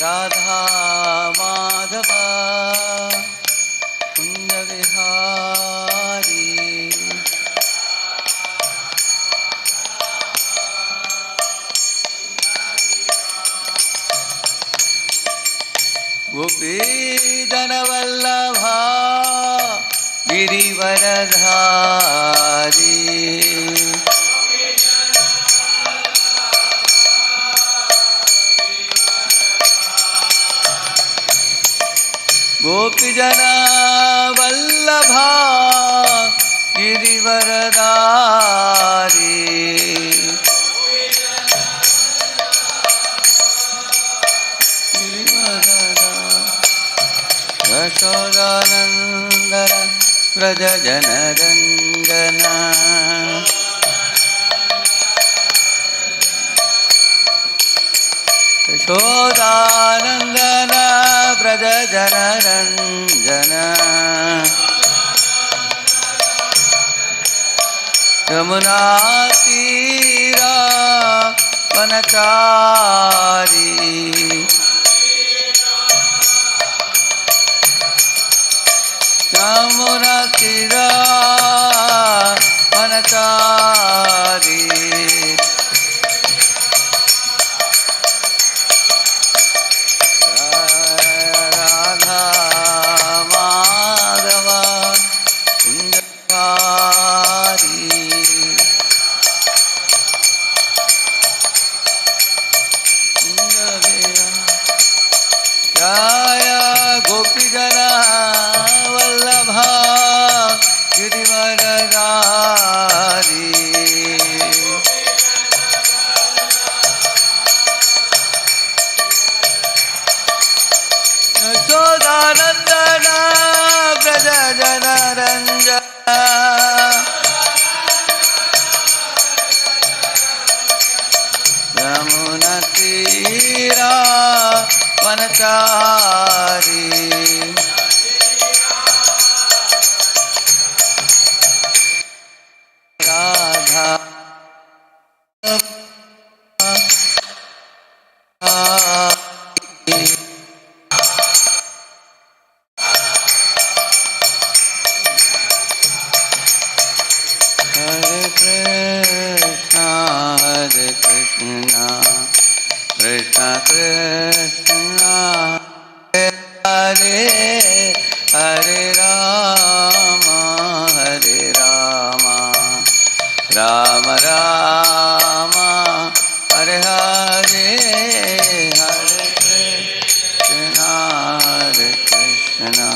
Radha Madhava Kunda Vihari Gopi Jana Vallabha Girivaradhari Gopi Jana Vallabha Girivaradhari Yashodanandana Vraja Jana Ranjana Yashodanandana Vraja Jana Ranjana Yamuna Tira Vanachari Yamuna Tira Vanachari Radha Madhava Kundakari Kundavira Jaya Gopi Jana Vallabha Girivaradhari Yashodanandana Vraja Jana Ranjana Yamuna Tira Vanachari Radha Hare Krishna Hare Krishna Krishna Krishna Hare Hare Rama Hare Rama Rama Rama Hare Hare Hare Krishna Hare Krishna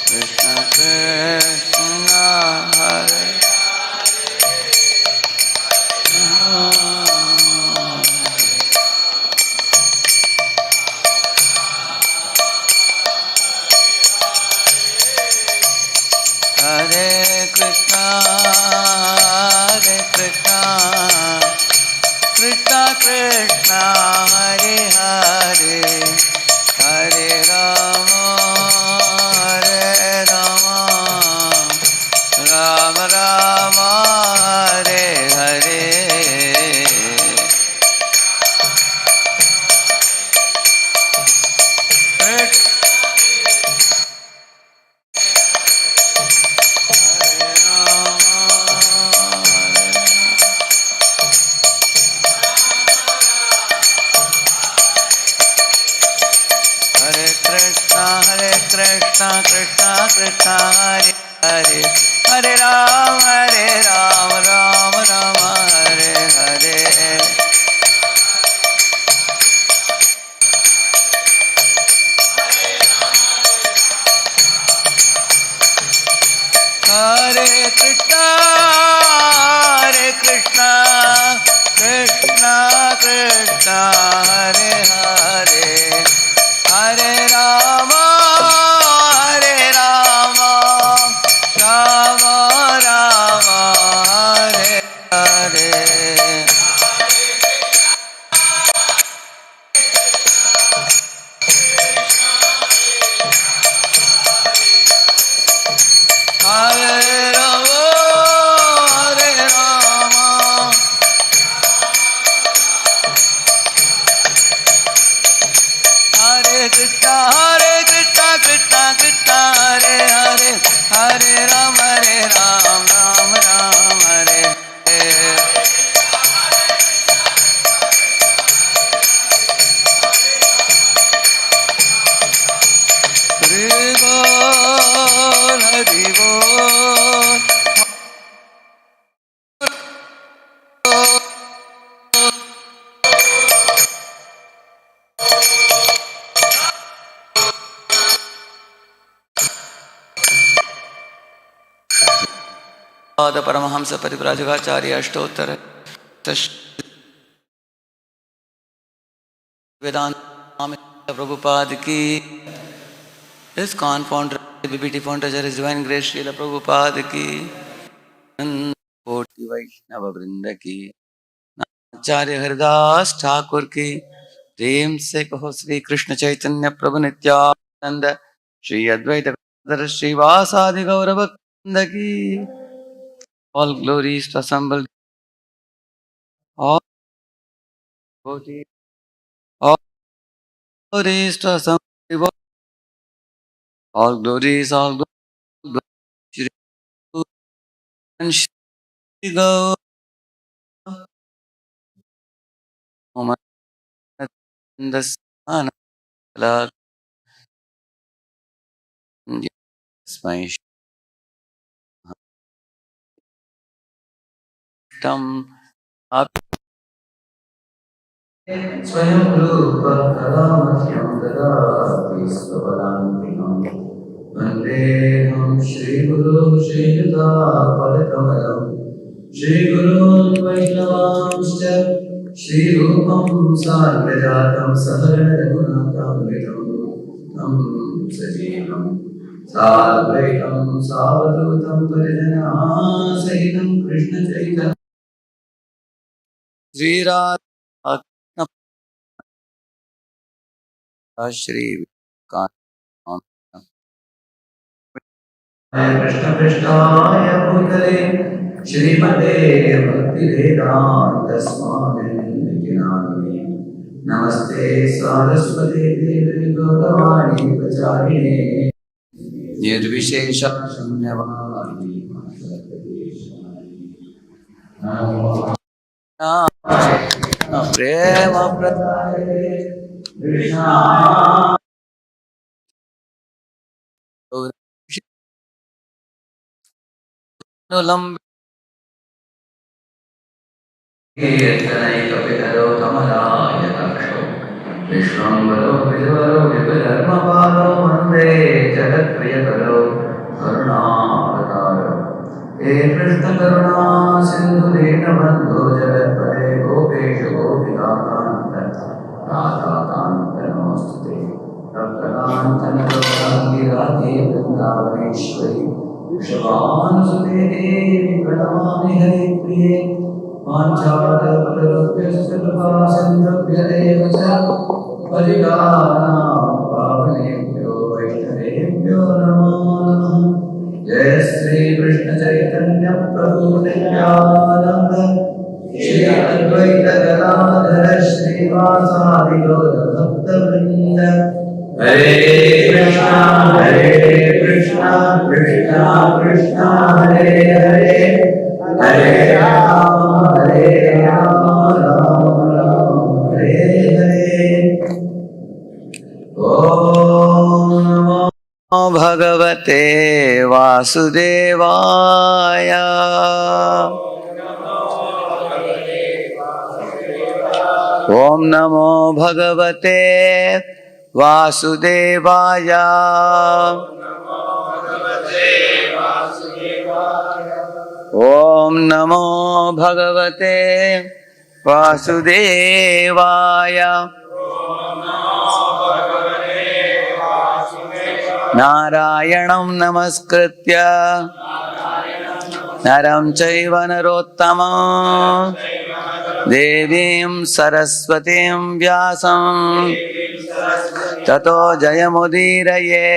Krishna Krishna Hare Hare Krishna Hare Krishna Krishna Krishna Hare Hare Hare Rama Hare Rama Rama Rama Hare Hare Krishna Krishna Krishna Hare Hare Hare Rama Rama Rama Hare Hare Hare Krishna Krishna Krishna Hare Hare Hare Rama Rama Rama Paramhans परिव्राजकाचार्य अष्टोत्तर वेदांत स्वामी प्रभुपाद की ISKCON founder BBT founder His Divine Grace Srila Prabhupada की कोटि वैष्णव वृंद की आचार्य हरिदास ठाकुर की प्रेम से कहो श्री कृष्ण चैतन्य प्रभु नित्यानंद श्री अद्वैत गदाधर श्रीवासादि गौरव वृंद की all glories to assemble all devotees, all glories to assemble all glories, all glories Shri Guru and Shri Gaur the Sana Yasmai Shtam स्वयं रूप कलामह्यं ददाति स्वपदान्तिकम् वन्देऽहं श्रीगुरो श्रीयुतापदकमलम् श्रीगुरून् वैष्णवांश्च श्रीरूपं साग्रजातं सहगणरघुनाथान्वितं तं सजीवं साद्वैतं सावधूतं परिजनासहितं कृष्णचैतन्यं श्रीराधा श्री कृष्ण कृष्णाय भूतले श्रीमते भक्तिवेदान्त स्वामिने नमस्ते सारस्वती देवी गौरवाणी प्रचारिणे निर्विशेष शून्यवादी प्रेम प्रदायते कृष्णा कीर्तनैकपितरो कमलायताक्षो विश्वम्बरो विद्वरो विपुधर्मपालो वन्दे जगत्प्रियकरो करुणावतारो हे कृष्णकरुणा सिन्धु दीनबन्धो जगत्पते गोपेश गोपिकान्त राधाकान्त नमोऽस्तुते रक्तकाञ्चन गौराङ्गी राधे वृन्दावनेश्वरी वृषभानुसुते देवी प्रणमामि हरिप्रिये वाञ्छाकल्पतरुभ्यश्च कृपासिन्धुभ्यदेव च पतितानां पावनेभ्यो वैष्णवेभ्यो नमो नमः जय श्री कृष्ण चैतन्य प्रभु नित्यानंद श्री अद्वैत गदाधर श्रीवासादि गौर भक्तवृंद हरे कृष्णा कृष्णा कृष्णा हरे हरे हरे राम राम हरे हरे ओम नमो भगवते वासुदेवाय ओम नमो भगवते वासुदेवाय ओम नमो भगवते वासुदेवाय नारायणं नमस्कृत्य नरं चैव नरोत्तमं देवीं सरस्वतीं व्यासं ततो जयमुदीरये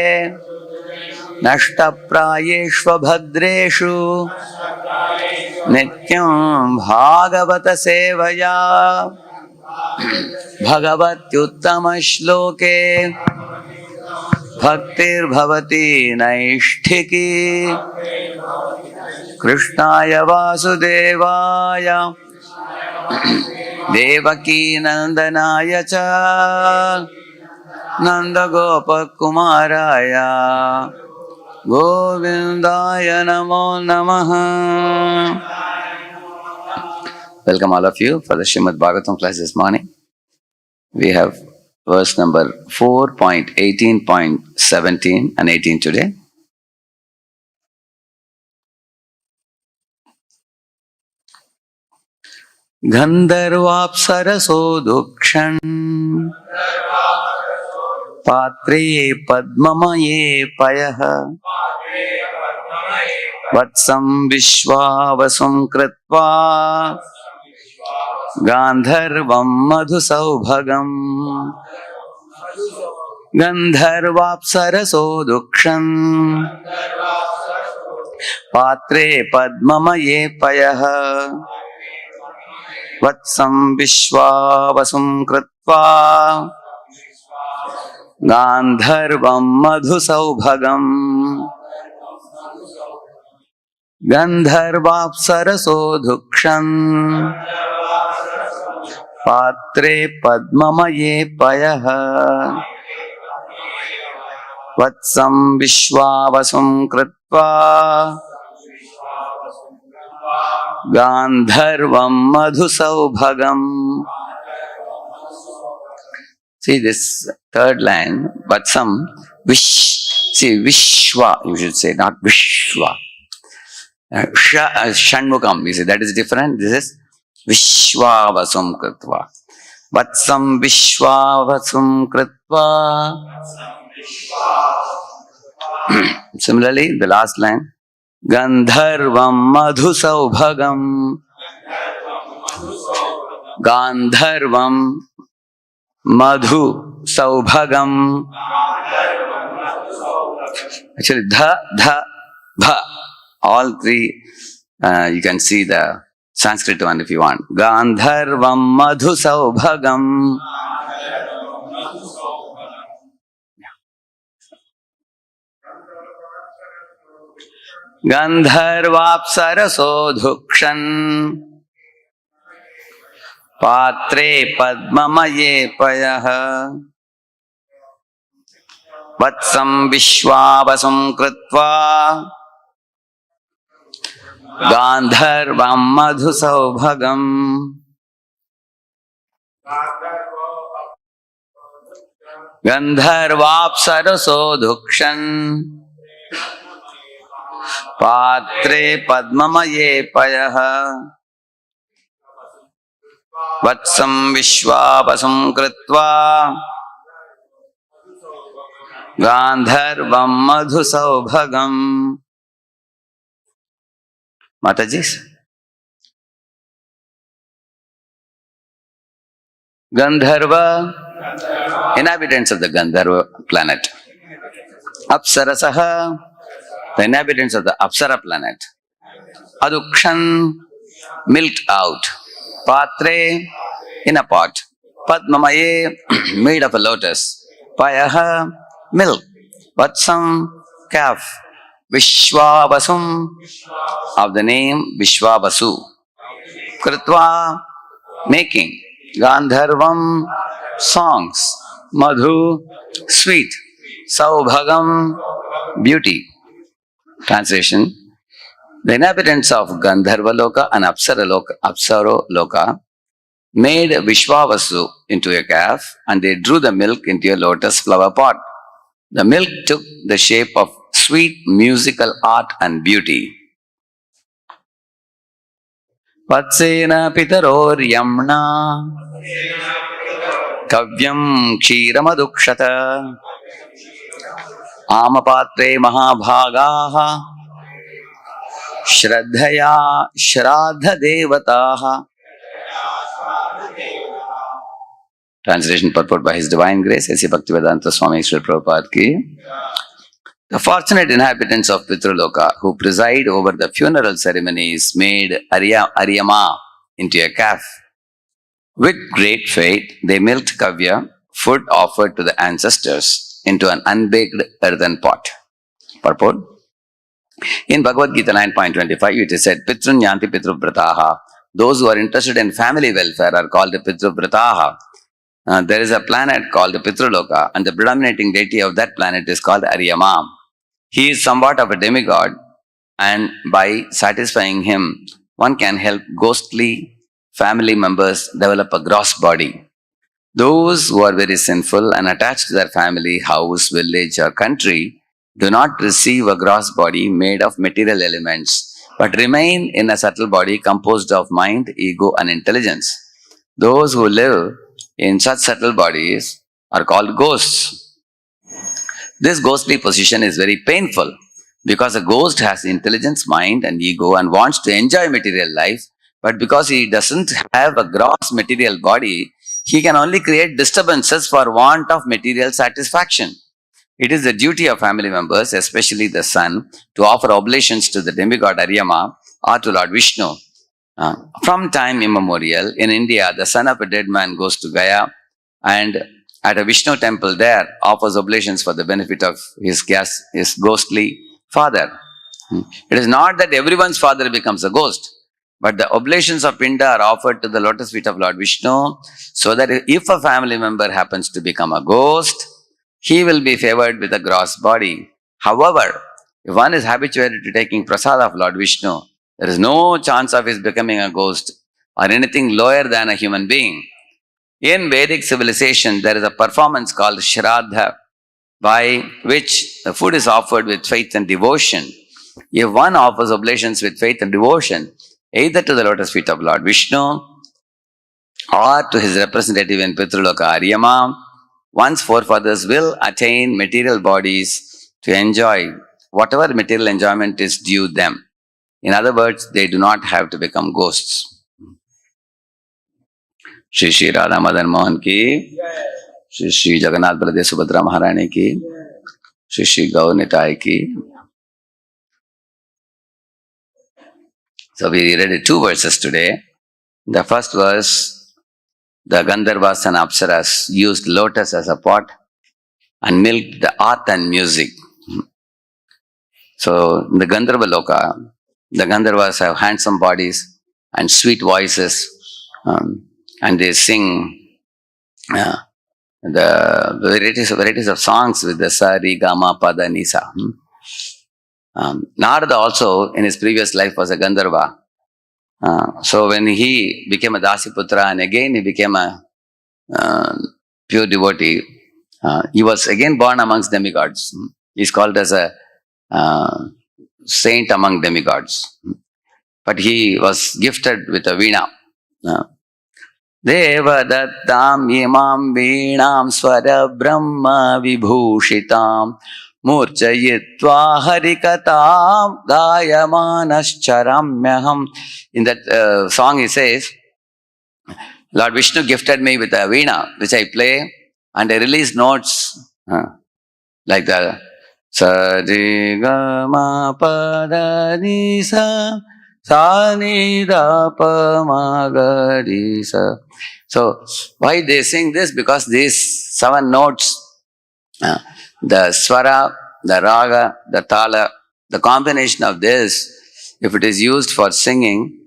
नष्टप्रायेष्वभद्रेषु नित्यं भागवत सेवया भगवत्युत्तमश्लोके भक्तिर्भवति नैष्ठिकी कृष्णाय वासुदेवाय देवकी नंदनाय च नंदगोपकुमाराय गोविंदाय नमो नमः. Welcome all of you for the Srimad Bhagavatam class this morning. We have verse number 4.18.17 and 18 today. गन्धर्वाप्सरसो दुक्षन् पात्रे पद्ममये पयः वत्सं विश्वावसुं कृत्वा गान्धर्वं मधुसौभगम् गन्धर्वाप्सरसो दुक्षन् पात्रे पद्ममये पयः वत्सं विश्वावसुं कृत्वा गान्धर्वं मधुसौभगम् गन्धर्वाप्सरसो दुक्षन् पात्रे पद्ममये पयः वत्सं विश्वावसुं कृत्वा गान्धर्वं मधुसौभगम्. See this third line, Vatsam, see Vishwa, you should say, not Vishwa. Shanmukam, you see, that is different. This is Vishwavasum Kritva. Vatsam Vishwavasum Kritva. Similarly, the last line, Gandharvam Madhusaubhagam. Gandharvam Madhu Saubhagam. Actually, dha, bha. All three, you can see the Sanskrit one if you want. Gandharvam Madhu Saubhagam. Gandharvapsaraso dhukshan patre padmamaye payah vatsam vishwavasum kritva gandharvam madhu saubhagam gandharvapsaraso dhukshan patre padmamaye payah vatsam vishwavasum kritva gandharvam madhu saubhagam. Mataji, Gandharva, inhabitants of the Gandharva planet. Apsarasaha, the inhabitants of the Apsara planet. Adukshan, milked out. Patre, in a pot. Padmamaye, made of a lotus. Payaha, milk. Vatsam, calf. Vishwavasum, of the name Vishwavasu. Kritva, making. Gandharvam, songs. Madhu, sweet. Saubhagam, beauty. Translation. The inhabitants of Gandharva Loka and Apsaro Loka made Vishwavasu into a calf and they drew the milk into a lotus flower pot. The milk took the shape of sweet musical art and beauty. Vatsena pitaror yamna kavyam kshiramadukshata amapatre mahabhagaha Shraddhaya Shraddha Devataha. Translation purport by His Divine Grace, A.C. Bhaktivedanta Swami Srila Prabhupada ki. The fortunate inhabitants of Pitraloka who preside over the funeral ceremonies made Aryama into a calf. With great faith, they milked Kavya, food offered to the ancestors, into an unbaked earthen pot. Purport. In Bhagavad Gita 9.25, it is said, Pitrun Yanti Pitruvrataha. Those who are interested in family welfare are called Pitruvrataha. There is a planet called Pitraloka, and the predominating deity of that planet is called Aryama. He is somewhat of a demigod, and by satisfying him, one can help ghostly family members develop a gross body. Those who are very sinful and attached to their family, house, village, or country do not receive a gross body made of material elements, but remain in a subtle body composed of mind, ego, and intelligence. Those who live in such subtle bodies are called ghosts. This ghostly position is very painful because a ghost has intelligence, mind, and ego and wants to enjoy material life, but because he doesn't have a gross material body, he can only create disturbances for want of material satisfaction. It is the duty of family members, especially the son, to offer oblations to the demigod Aryama or to Lord Vishnu. From time immemorial, in India, the son of a dead man goes to Gaya and at a Vishnu temple there offers oblations for the benefit of his ghostly father. It is not that everyone's father becomes a ghost, but the oblations of Pinda are offered to the lotus feet of Lord Vishnu, so that if a family member happens to become a ghost, he will be favored with a gross body. However, if one is habituated to taking prasad of Lord Vishnu, there is no chance of his becoming a ghost or anything lower than a human being. In Vedic civilization, there is a performance called Shraddha, by which the food is offered with faith and devotion. If one offers oblations with faith and devotion, either to the lotus feet of Lord Vishnu or to his representative in Pitraloka Aryama, one's forefathers will attain material bodies to enjoy whatever material enjoyment is due them. In other words, they do not have to become ghosts. Shri Shri Radha Madan Mohan की, श्री श्री जगन्नाथ बलदेव सुभद्रा महारानी की, श्री श्री गौ निताय की. So we read 2 verses today. The first verse, the Gandharvas and Apsaras used lotus as a pot and milked the art and music. So in the Gandharva Loka, the Gandharvas have handsome bodies and sweet voices, and they sing the varieties of songs with the sa, ri, ga, ma, pa, da, ni, sa. Narada also in his previous life was a Gandharva. So when he became a Dasiputra and again he became a pure devotee, he was again born amongst demigods. He is called as a saint among demigods. But he was gifted with a veena. Deva dattam imam veenam swara brahma vibhushitam murchayitva harikatam gayamanascharammyaham. In that song he says, Lord Vishnu gifted me with a veena which I play and I release notes like the sa re ga ma pa da ni sa sa ni da pa ma ga ri sa. So why they sing this? Because these 7 notes, the swara, the raga, the tala, the combination of this, if it is used for singing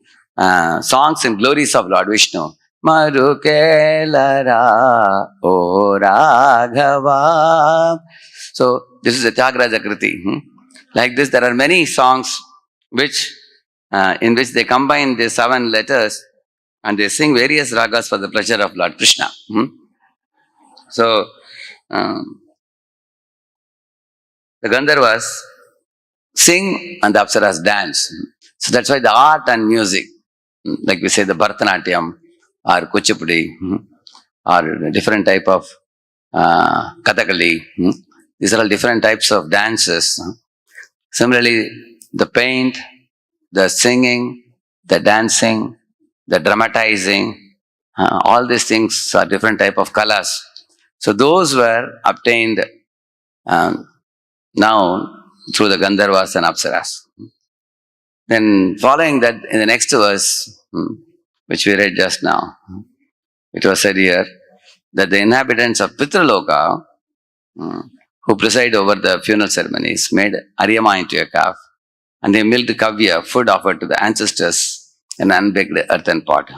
songs and glories of Lord Vishnu, Marukelara O Raghava. So this is a Tyagaraja Kriti. Like this, there are many songs which in which they combine the 7 letters and they sing various ragas for the pleasure of Lord Krishna. So the Gandharvas sing and the Apsaras dance. So that's why the art and music, like we say the Bharatanatyam or Kuchipudi or different type of Kathakali, these are all different types of dances. Similarly, the paint, the singing, the dancing, the dramatizing, all these things are different type of kalas. So those were obtained now through the Gandharvas and Apsaras. Then following that, in the next verse, which we read just now, it was said here that the inhabitants of Pitraloka, who preside over the funeral ceremonies, made Aryama into a calf, and they milked kavya, food offered to the ancestors, in an unbaked earthen pot.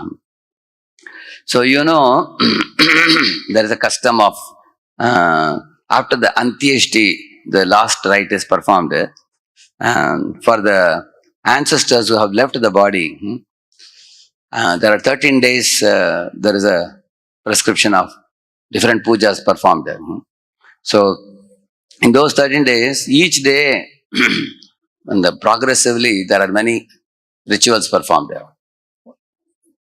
So there is a custom of after the Antyeshti, the last rite is performed, for the ancestors who have left the body. There are 13 days, there is a prescription of different pujas performed. So in those 13 days, each day, and progressively, there are many rituals performed.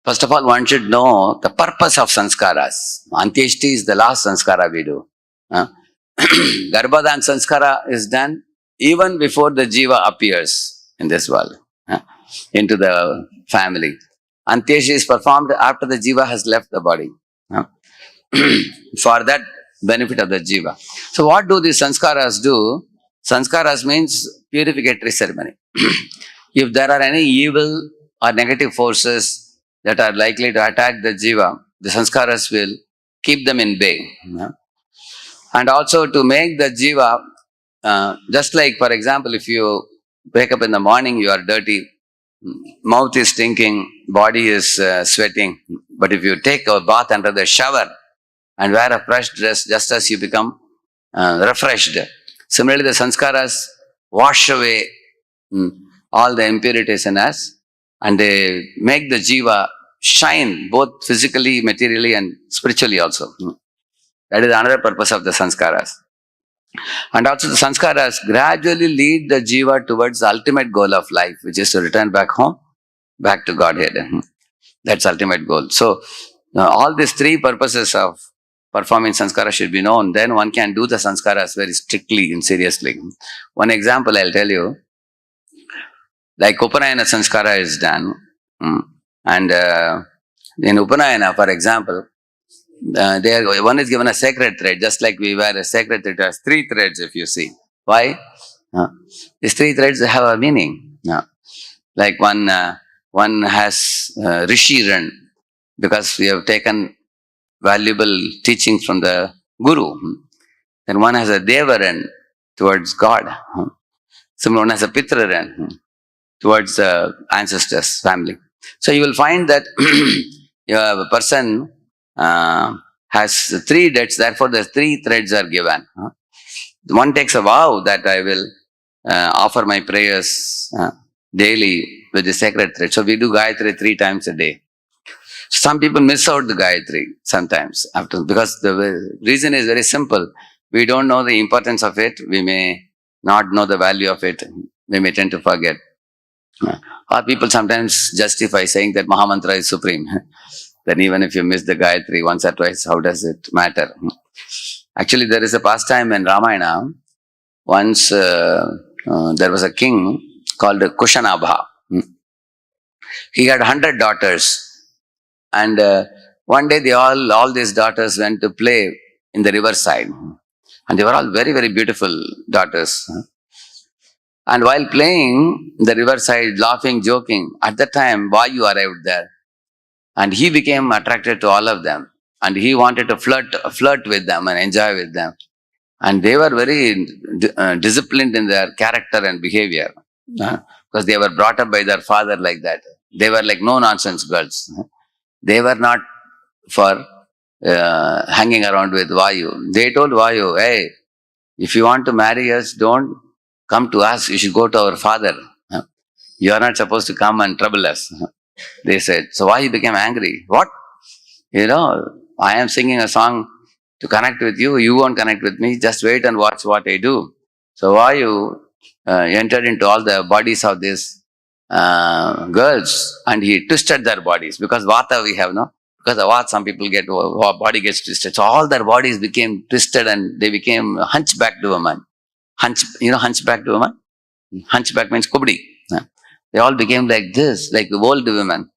First of all, one should know the purpose of sanskaras. Antyeshti is the last sanskara we do. Garbhadan sanskara is done even before the jiva appears in this world, into the family. Antyeshti is performed after the jiva has left the body, for that benefit of the jiva. So what do these sanskaras do? Sanskaras means purificatory ceremony. If there are any evil or negative forces that are likely to attack the jiva, the sanskaras will keep them in bay. And also to make the jiva, just like, for example, if you wake up in the morning, you are dirty, mouth is stinking, body is sweating. But if you take a bath under the shower and wear a fresh dress, just as you become refreshed. Similarly, the sanskaras wash away all the impurities in us, and they make the jiva shine both physically, materially, and spiritually also. That is another purpose of the sanskaras. And also the sanskaras gradually lead the jiva towards the ultimate goal of life, which is to return back home, back to Godhead. That's ultimate goal. So all these three purposes of performing sanskara should be known. Then one can do the sanskaras very strictly and seriously. One example I'll tell you. Like Upanayana sanskara is done. And in Upanayana, for example, one is given a sacred thread, just like we wear a sacred thread. It has three threads, if you see. Why? These three threads have a meaning. Like one has Rishi Ran, because we have taken valuable teachings from the Guru. Then one has a Devaran towards God. Someone has a Pitraran towards the ancestors, family. So you will find that a person has three debts, therefore the three threads are given. One takes a vow that I will offer my prayers daily with the sacred thread. So we do Gayatri 3 times a day. Some people miss out the Gayatri sometimes, because the reason is very simple. We don't know the importance of it. We may not know the value of it. We may tend to forget. Or people sometimes justify saying that Mahamantra is supreme. Then even if you miss the Gayatri once or twice, how does it matter? Actually, there is a pastime in Ramayana. Once there was a king called Kushanabha. He had 100 daughters. And one day all these daughters went to play in the riverside. And they were all very, very beautiful daughters. And while playing in the riverside, laughing, joking, at that time, Vayu arrived there. And he became attracted to all of them. And he wanted to flirt with them and enjoy with them. And they were very disciplined in their character and behavior. Because they were brought up by their father like that. They were like no-nonsense girls. They were not for hanging around with Vayu. They told Vayu, hey, if you want to marry us, don't come to us. You should go to our father. You are not supposed to come and trouble us. They said. So Vayu became angry. What? I am singing a song to connect with you. You won't connect with me. Just wait and watch what I do. So Vayu entered into all the bodies of these girls, and he twisted their bodies, because Vata we have, no? Because of what some people get, body gets twisted. So all their bodies became twisted and they became hunchbacked women. Hunchbacked women? Hunchback means kubdi. They all became like this, like the old women.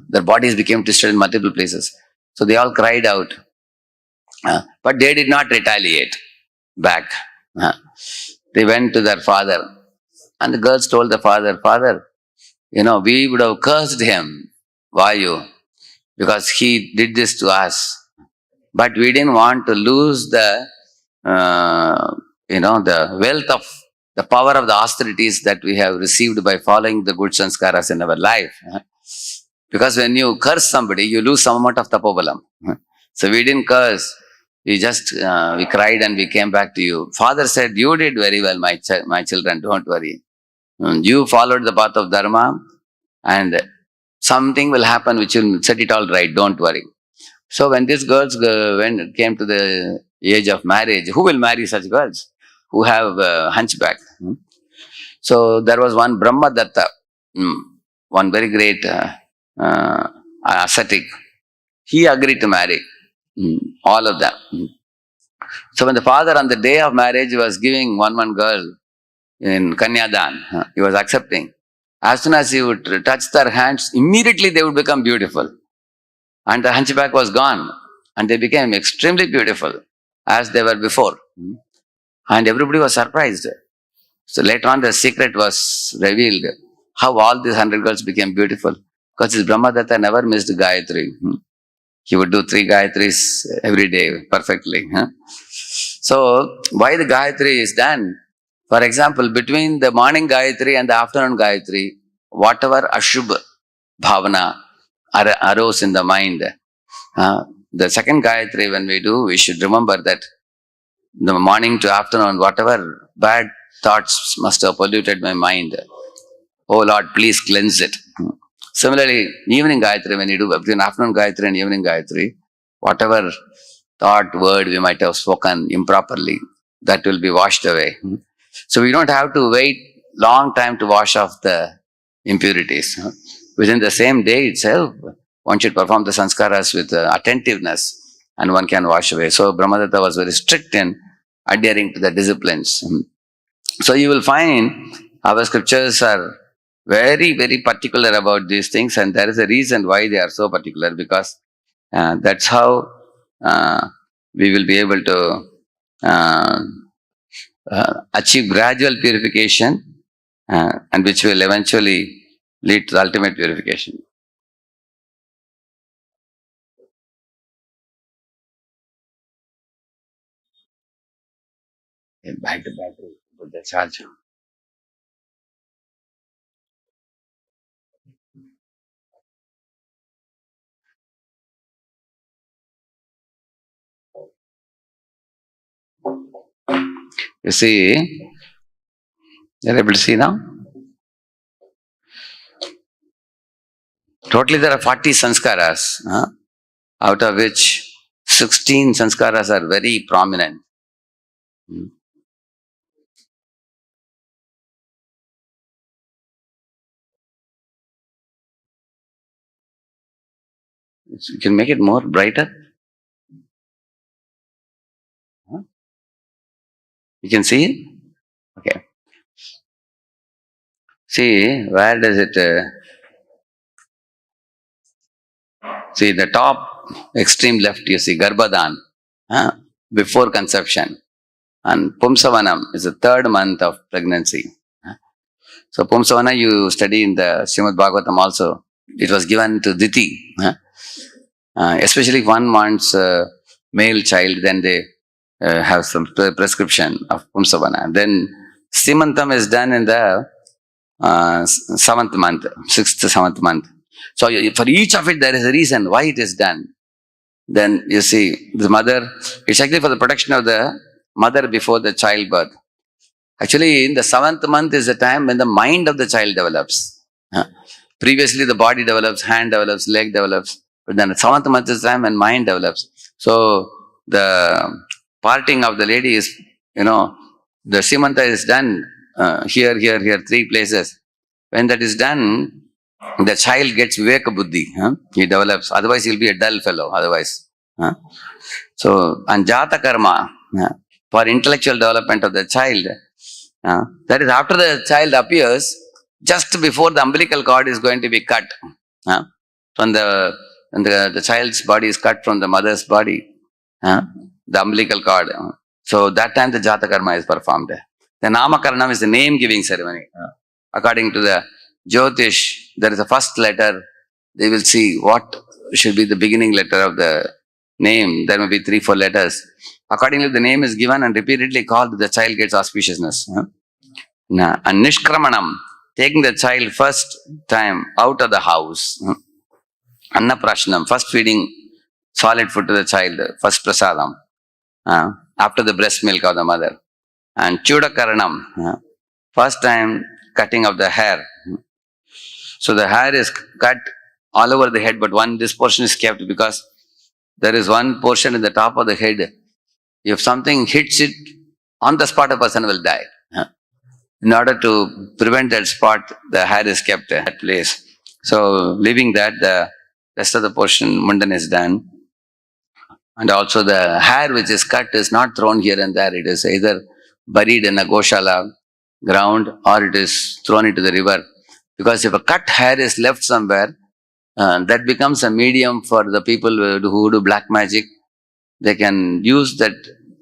Their bodies became twisted in multiple places. So they all cried out. But they did not retaliate back. They went to their father. And the girls told the father, Father, we would have cursed him, Vayu, because he did this to us. But we didn't want to lose the wealth of the power of the austerities that we have received by following the good sanskaras in our life. Because when you curse somebody, you lose some amount of tapobalam. So we didn't curse. We just, we cried and we came back to you. Father said, you did very well, my children, don't worry. You followed the path of dharma, and something will happen which will set it all right, don't worry. So when these girls came to the age of marriage, who will marry such girls who have hunchback? So there was one Brahmadatta, one very great uh, ascetic, he agreed to marry all of them. So when the father on the day of marriage was giving one girl in Kanyadan, he was accepting. As soon as he would touch their hands, immediately they would become beautiful. And the hunchback was gone. And they became extremely beautiful as they were before. And everybody was surprised. So later on, the secret was revealed how all these 100 girls became beautiful. Because this Brahmadatta never missed Gayatri. He would do 3 Gayatris every day perfectly. So, why the Gayatri is done? For example, between the morning Gayatri and the afternoon Gayatri, whatever Ashubha Bhavana arose in the mind, the second Gayatri when we do, we should remember that the morning to afternoon, whatever bad thoughts must have polluted my mind, oh Lord, please cleanse it. Similarly, evening Gayatri, when you do between afternoon Gayatri and evening Gayatri, whatever thought, word we might have spoken improperly, that will be washed away. So we don't have to wait long time to wash off the impurities. Within the same day itself, one should perform the sanskaras with attentiveness and one can wash away. So Brahmadatta was very strict in adhering to the disciplines. So you will find our scriptures are very, very particular about these things, and there is a reason why they are so particular, because that's how we will be able to achieve gradual purification, and which will eventually lead to the ultimate purification. Back to battery, put the charge. You see, you're able to see now? Totally there are 40 sanskaras, out of which 16 sanskaras are very prominent. You can make it more brighter. You can see it? Okay. See, where does it... see, the top extreme left, you see Garbhadan, before conception. And Pumsavanam is the 3rd month of pregnancy. So Pumsavana you study in the Srimad Bhagavatam also. It was given to Diti. Especially if one wants a male child, then they have some prescription of Pumsavana. Then Simantam is done in the 7th month, 6th, 7th month. So for each of it, there is a reason why it is done. Then you see, the mother, it's actually for the protection of the mother before the childbirth. Actually, in the 7th month is the time when the mind of the child develops. Previously, the body develops, hand develops, leg develops. But then the 7th month is the time when mind develops. So, the parting of the lady is, the Simanta is done here, 3 places. When that is done, the child gets Viveka Buddhi. He develops. Otherwise, he'll be a dull fellow. Otherwise. So, and Jata Karma, for intellectual development of the child, that is after the child appears, just before the umbilical cord is going to be cut. From the child's body is cut from the mother's body, the umbilical cord. So that time the Jata Karma is performed. The Namakaranam is the name giving ceremony. According to the Jyotish, there is a first letter. They will see what should be the beginning letter of the name. There may be 3, 4 letters. Accordingly, the name is given and repeatedly called, the child gets auspiciousness. And Nishkramanam, taking the child first time out of the house. Annaprashanam, first feeding solid food to the child, first prasadam, after the breast milk of the mother. And Chudakaranam, first time cutting of the hair. So the hair is cut all over the head, but this portion is kept because there is one portion in the top of the head. If something hits it, on the spot a person will die. In order to prevent that spot, the hair is kept at that place. So leaving that, the rest of the portion, Mundan is done. And also the hair which is cut is not thrown here and there. It is either buried in a goshala ground or it is thrown into the river. Because if a cut hair is left somewhere, that becomes a medium for the people who do black magic. They can use that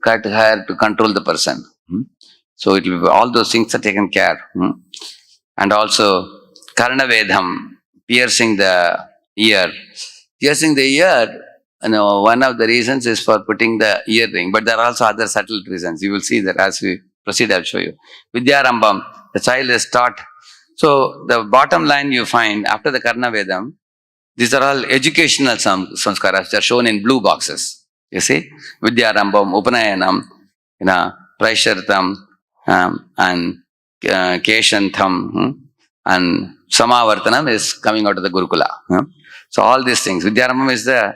cut hair to control the person. So it will be, all those things are taken care. And also Karnavedham, piercing the ear. Piercing the ear, one of the reasons is for putting the earring, but there are also other subtle reasons. You will see that as we proceed, I'll show you. Vidyarambam, the child is taught. So the bottom line you find after the Karnavedam, these are all educational samskaras. They are shown in blue boxes. You see, Vidyarambam, Upanayanam, Praishartam, and Keshantham, and Samavartanam is coming out of the Gurukula. So all these things. Vidyarambam is the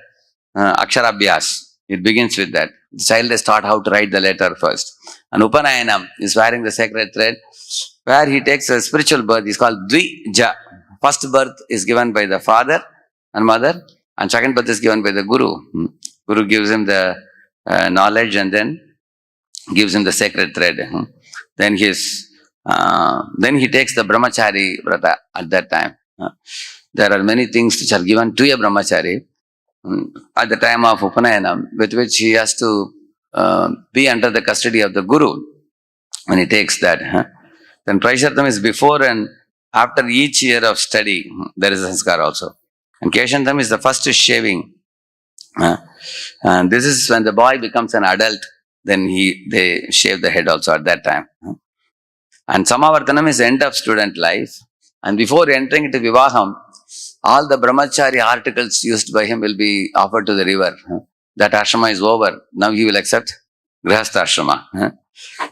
Aksharabhyas. It begins with that. The child is taught how to write the letter first. And Upanayanam is wearing the sacred thread, where he takes a spiritual birth. It's called Dvija. First birth is given by the father and mother, and second birth is given by the Guru. Guru gives him the knowledge and then gives him the sacred thread. Then he takes the brahmachari vrata at that time. There are many things which are given to a brahmachari at the time of Upanayanam, with which he has to be under the custody of the Guru when he takes that. Then Praishartam is before and after each year of study. There is a sanskar also. And Keshantam is the first shaving. And this is when the boy becomes an adult, then they shave the head also at that time. And Samavartanam is the end of student life. And before entering into Vivaham, all the brahmachari articles used by him will be offered to the river. That ashrama is over. Now he will accept Grihastha ashrama.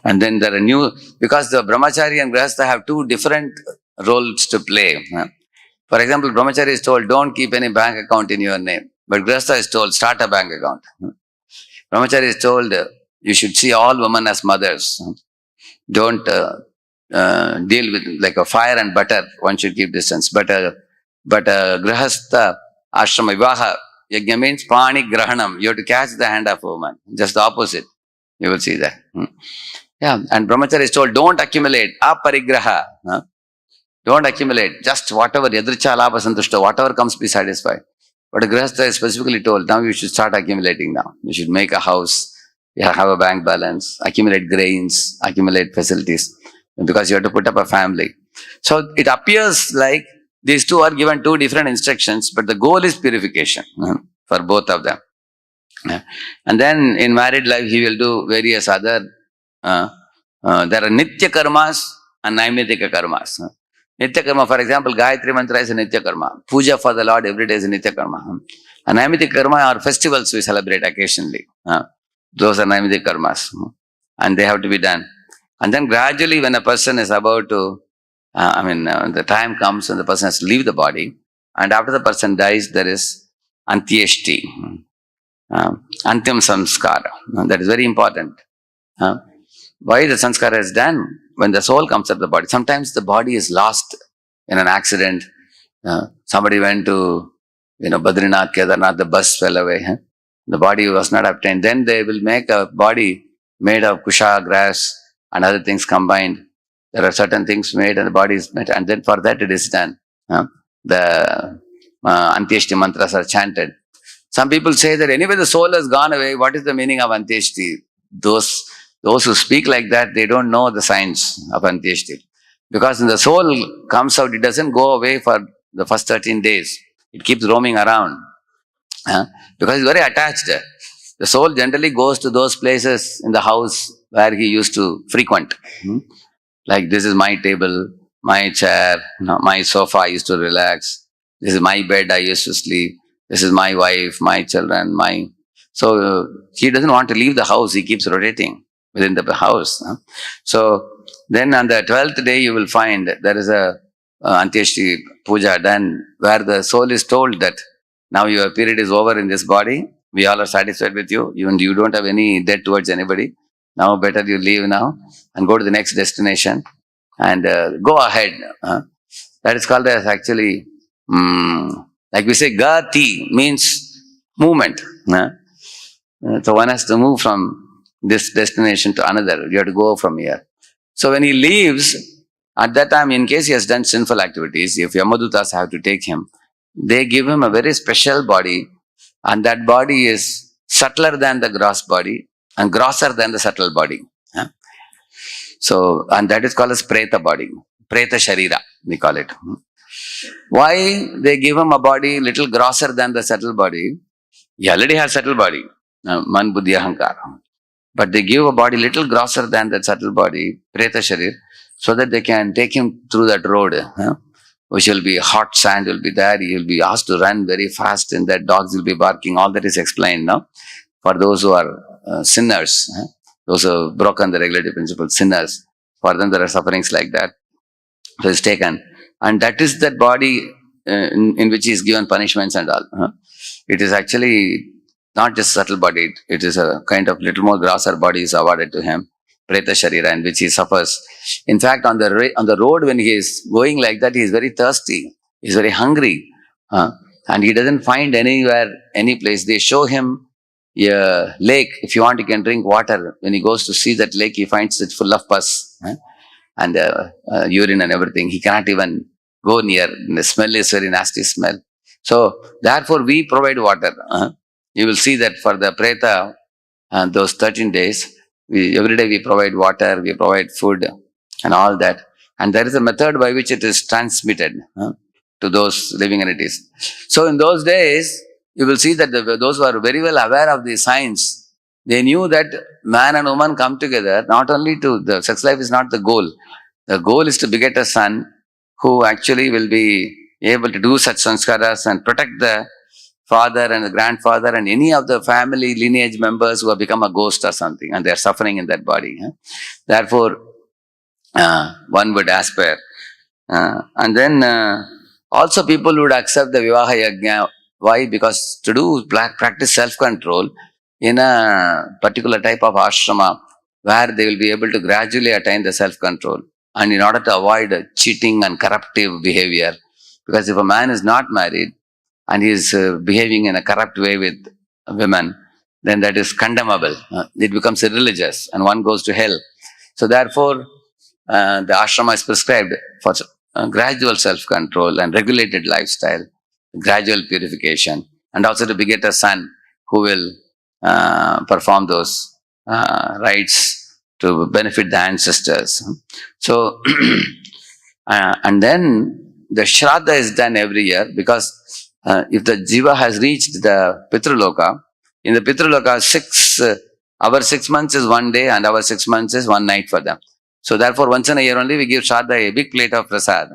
And then there are new, because the brahmachari and Grihastha have two different roles to play. For example, brahmachari is told, don't keep any bank account in your name. But Grihastha is told, start a bank account. Brahmachari is told, you should see all women as mothers. Don't deal with like a fire and butter. One should keep distance. But Grihastha ashrama vivaha yajna means pani grahanam. You have to catch the hand of a woman. Just the opposite. You will see that. Yeah. And brahmachari is told, don't accumulate. Aparigraha. Don't accumulate. Just whatever, yadricha labha santushta, whatever comes, be satisfied. But Grihastha is specifically told, now you should start accumulating now. You should make a house, have a bank balance, accumulate grains, accumulate facilities, because you have to put up a family. So it appears like these two are given two different instructions, but the goal is purification for both of them. And then in married life, he will do various other, there are nitya karmas and naimitika karmas. Nitya karma, for example, Gayatri Mantra is a Nitya karma. Puja for the Lord every day is a Nitya karma. And Naimitika karma are festivals we celebrate occasionally. Those are Naimitika karmas. And they have to be done. And then gradually when a person is about to, the time comes when the person has to leave the body. And after the person dies, there is Antyeshti. Antyam Samskara. That is very important. Why the sanskara is done? When the soul comes out of the body, sometimes the body is lost in an accident. Somebody went to, Badrinath, Kedarnath, the bus fell away. The body was not obtained. Then they will make a body made of kusha, grass, and other things combined. There are certain things made and the body is made, and then for that it is done. The Antyeshti mantras are chanted. Some people say that anyway the soul has gone away. What is the meaning of Antyeshti? Those who speak like that, they don't know the science of Antyeshti. Because when the soul comes out, it doesn't go away for the first 13 days. It keeps roaming around. Because it's very attached. The soul generally goes to those places in the house where he used to frequent. Like this is my table, my chair, my sofa I used to relax. This is my bed I used to sleep. This is my wife, my children, So he doesn't want to leave the house. He keeps rotating within the house. So then on the 12th day, you will find there is a Antyeshti puja done where the soul is told that now your period is over in this body. We all are satisfied with you. Even you don't have any debt towards anybody. Now better you leave now and go to the next destination and go ahead. That is called as actually Like we say, gati means movement. So one has to move from this destination to another. You have to go from here. So when he leaves, at that time, in case he has done sinful activities, if Yamadutas have to take him, they give him a very special body, and that body is subtler than the gross body and grosser than the subtle body. Huh? So, and that is called as Preta body, Preta Sharira, we call it. Why they give him a body little grosser than the subtle body? He already has subtle body, Man Buddhi Ahankar. But they give a body little grosser than that subtle body, Preta Sharir, so that they can take him through that road, which will be hot sand will be there. He will be asked to run very fast, and that dogs will be barking. All that is explained now for those who are sinners, those who have broken the regulative principle, sinners. For them, there are sufferings like that. So it's taken, and that is that body in which he is given punishments and all. It is actually not just subtle body, it is a kind of little more grosser body is awarded to him, Preta Sharira, in which he suffers. In fact, on the road, when he is going like that, he is very thirsty, he is very hungry, and he doesn't find anywhere, any place. They show him a lake. If you want, you can drink water. When he goes to see that lake, he finds it full of pus and urine and everything. He cannot even go near. The smell is very nasty smell. So, therefore, we provide water. You will see that for the Preta, those 13 days, every day we provide water, we provide food and all that. And there is a method by which it is transmitted to those living entities. So in those days, you will see that those who are very well aware of the science, they knew that man and woman come together, not only to, the sex life is not the goal. The goal is to beget a son who actually will be able to do such sanskaras and protect the father and the grandfather and any of the family lineage members who have become a ghost or something, and they are suffering in that body. Therefore, one would aspire. And then also people would accept the Vivaha Yajna. Why? Because to do practice self-control in a particular type of ashrama where they will be able to gradually attain the self-control, and in order to avoid cheating and corruptive behavior. Because if a man is not married and he is behaving in a corrupt way with women, then that is condemnable. It becomes irreligious and one goes to hell. So therefore, the ashrama is prescribed for gradual self-control and regulated lifestyle, gradual purification, and also to beget a son who will perform those rites to benefit the ancestors. So, and then the Shraddha is done every year, because if the Jiva has reached the Pitraloka, in the Pitraloka, our 6 months is one day and our 6 months is one night for them. So therefore, once in a year only we give Shraddha a big plate of prasad.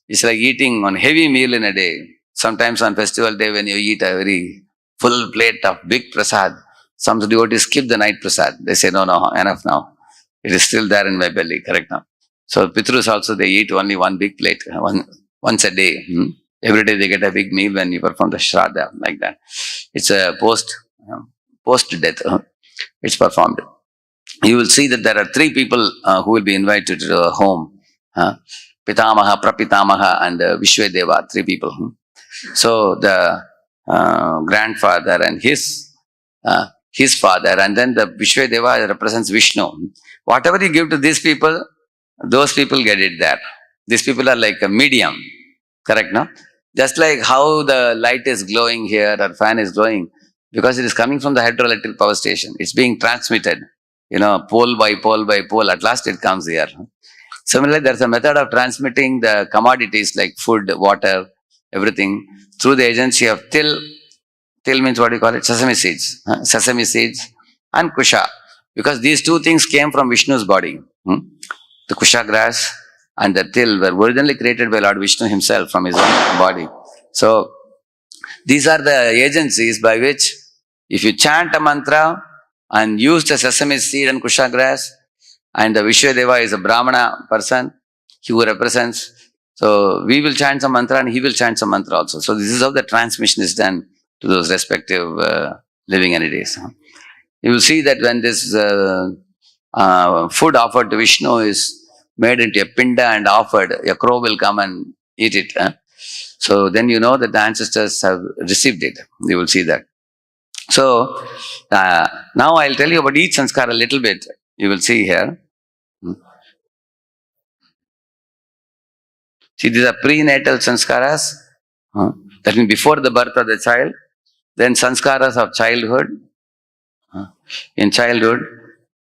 It's like eating one heavy meal in a day. Sometimes on festival day when you eat a very full plate of big prasad, some devotees skip the night prasad. They say, no, enough now. It is still there in my belly, correct now. So Pitrus also, they eat only one big plate, once a day. Every day they get a big meal when you perform the Shraddha, like that. It's a post-death, it's performed. You will see that there are 3 people who will be invited to the home. Pitamaha, Prapitamaha and Vishwadeva, 3 people. So the grandfather and his father, and then the Vishwadeva represents Vishnu. Whatever you give to these people, those people get it there. These people are like a medium, correct, no? Just like how the light is glowing here or fan is glowing, because it is coming from the hydroelectric power station. It's being transmitted, pole by pole by pole. At last it comes here. Similarly, there's a method of transmitting the commodities like food, water, everything through the agency of till. Till means what do you call it? Sesame seeds. Sesame seeds and kusha. Because these 2 things came from Vishnu's body. The kusha grass and the till were originally created by Lord Vishnu himself from his own body. So, these are the agencies by which, if you chant a mantra and use the sesame seed and kusha grass, and the Vishwadeva is a Brahmana person, who represents. So, we will chant some mantra and he will chant some mantra also. So, this is how the transmission is done to those respective living entities. You will see that when this food offered to Vishnu is made into a pinda and offered, a crow will come and eat it. So then you know that the ancestors have received it. You will see that. So now I'll tell you about each sanskara a little bit. You will see here. See, these are prenatal sanskaras. That means before the birth of the child. Then sanskaras of childhood, in childhood,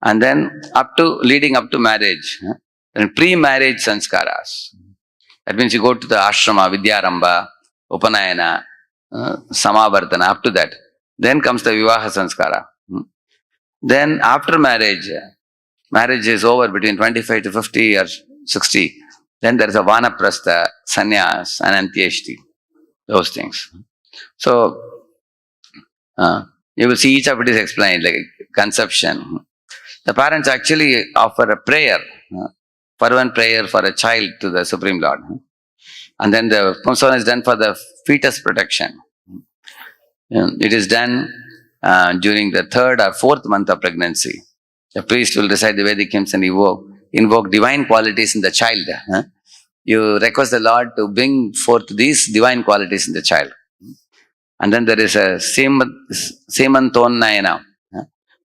and then up to leading up to marriage. Then pre-marriage sanskaras. That means you go to the ashrama, vidyaramba, upanayana, samavartana, up to that. Then comes the vivaha sanskara. Then after marriage, marriage is over between 25 to 50 or 60. Then there is a vanaprastha, sannyas, and antyeshti. Those things. So, you will see each of it is explained, like conception. The parents actually offer a prayer, fervent prayer for a child to the Supreme Lord. And then the pumsavana is done for the fetus protection. It is done during the 3rd or 4th month of pregnancy. The priest will recite the Vedic hymns and invoke divine qualities in the child. You request the Lord to bring forth these divine qualities in the child. And then there is a semantonnayana,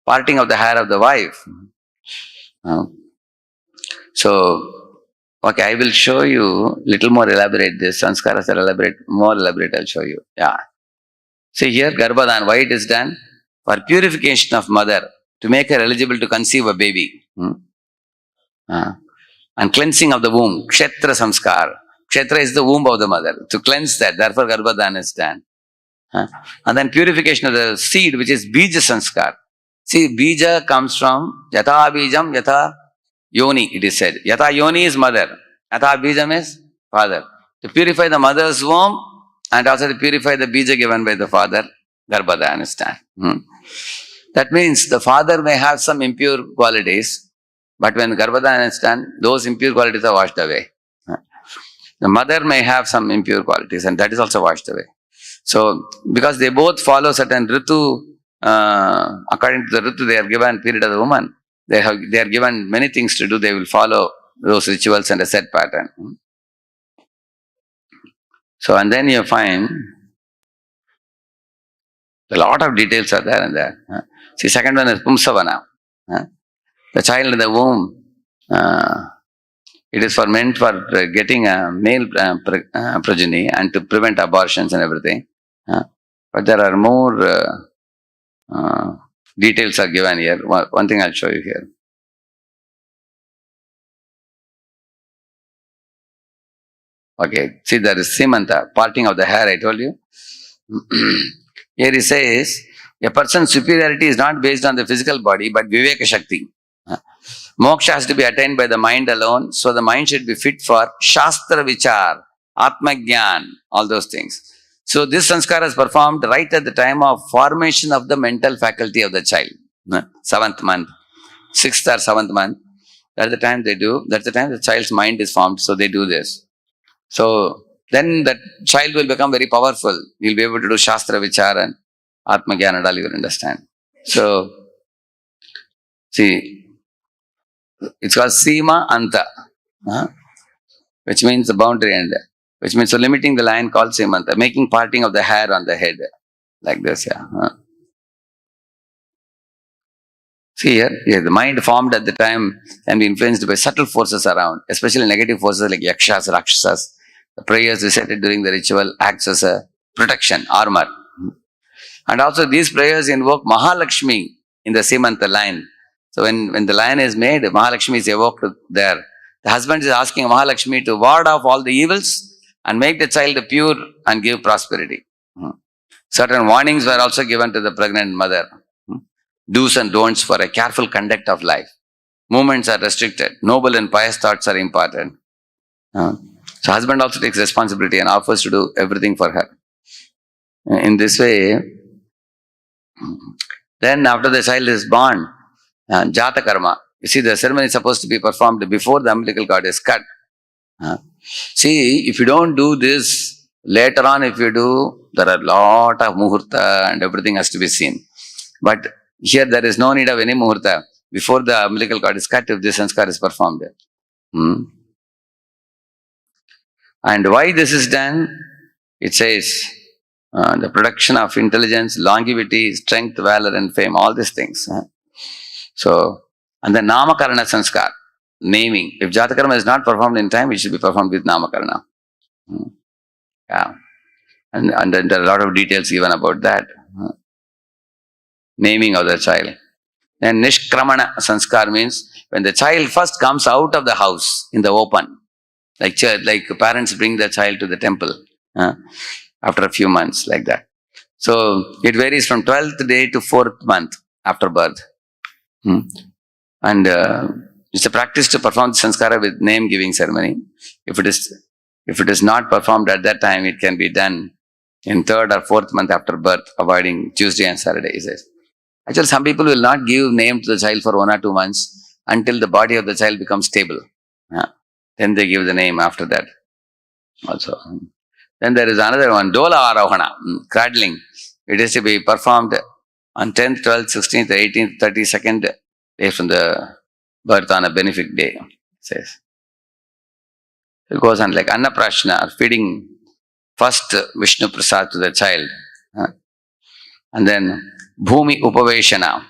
parting of the hair of the wife. So, okay, I will show you little more elaborate. This sanskaras are more elaborate. I'll show you. Yeah. See here, Garbhadan, why it is done? For purification of mother, to make her eligible to conceive a baby. And cleansing of the womb, Kshetra Samskar. Kshetra is the womb of the mother. To cleanse that, therefore Garbhadan is done. And then purification of the seed, which is Bija Sanskar. See, Bija comes from Yatha Bijam, Yatha Yoni, it is said. Yatha Yoni is mother. Yatha Bijam is father. To purify the mother's womb and also to purify the Bija given by the father, Garbhada, understand? That means the father may have some impure qualities, but when Garbhada is done, those impure qualities are washed away. The mother may have some impure qualities and that is also washed away. So, because they both follow certain ritu, according to the ritu they are given period of the woman, they are given many things to do, they will follow those rituals and a set pattern. So, and then you find a lot of details are there and there. See, second one is Pumsavana. The child in the womb, it is meant for getting a male progeny and to prevent abortions and everything. But there are more details are given here. One thing I'll show you here. Okay, see there is Simanta, parting of the hair, I told you. Here he says, a person's superiority is not based on the physical body, but Viveka Shakti. Moksha has to be attained by the mind alone, so the mind should be fit for Shastra Vichar, Atma Gyan, all those things. So this sanskara is performed right at the time of formation of the mental faculty of the child. 7th month, 6th or 7th month, that's the time they do, that's the time the child's mind is formed, so they do this. So then that child will become very powerful. He'll be able to do Shastra Vichar and Atma Gyan and all, you will understand. So, see, it's called Sima Anta, which means the boundary end, which means so limiting the line called Simanta, making parting of the hair on the head, like this. See here, the mind formed at the time can be influenced by subtle forces around, especially negative forces like Yakshas, Rakshasas. The prayers recited during the ritual acts as a protection, armor. And also these prayers invoke Mahalakshmi in the Simanta line. So when the line is made, Mahalakshmi is evoked there. The husband is asking Mahalakshmi to ward off all the evils and make the child pure and give prosperity. Certain warnings were also given to the pregnant mother. Do's and don'ts for a careful conduct of life. Movements are restricted. Noble and pious thoughts are important. So husband also takes responsibility and offers to do everything for her. In this way, then after the child is born, Jata Karma. You see, the ceremony is supposed to be performed before the umbilical cord is cut. See, if you don't do this, later on if you do, there are a lot of muhurta and everything has to be seen. But here there is no need of any muhurta. Before the umbilical cord is cut, if this sanskar is performed. And why this is done? it says the production of intelligence, longevity, strength, valor, and fame, all these things. So, and then Namakarana Sanskar, naming. If Jatakarma is not performed in time, it should be performed with Namakarana. Yeah. And then there are a lot of details given about that. Naming of the child. Then Nishkramana Sanskar means when the child first comes out of the house in the open, like church, like parents bring the child to the temple after a few months, like that. So it varies from 12th day to 4th month after birth. And it's a practice to perform the sanskara with name giving ceremony. If it is not performed at that time, it can be done in 3rd or 4th month after birth, avoiding Tuesday and Saturday, he says. Actually, some people will not give name to the child for 1 or 2 months until the body of the child becomes stable. Then they give the name after that also. Then there is another one, Dola Arohana, cradling. It is to be performed on 10th, 12th, 16th, 18th, 32nd day from the birth on a benefic day, it says. It goes on like Annaprashna, feeding first Vishnu Prasad to the child. And then Bhumi Upaveshana.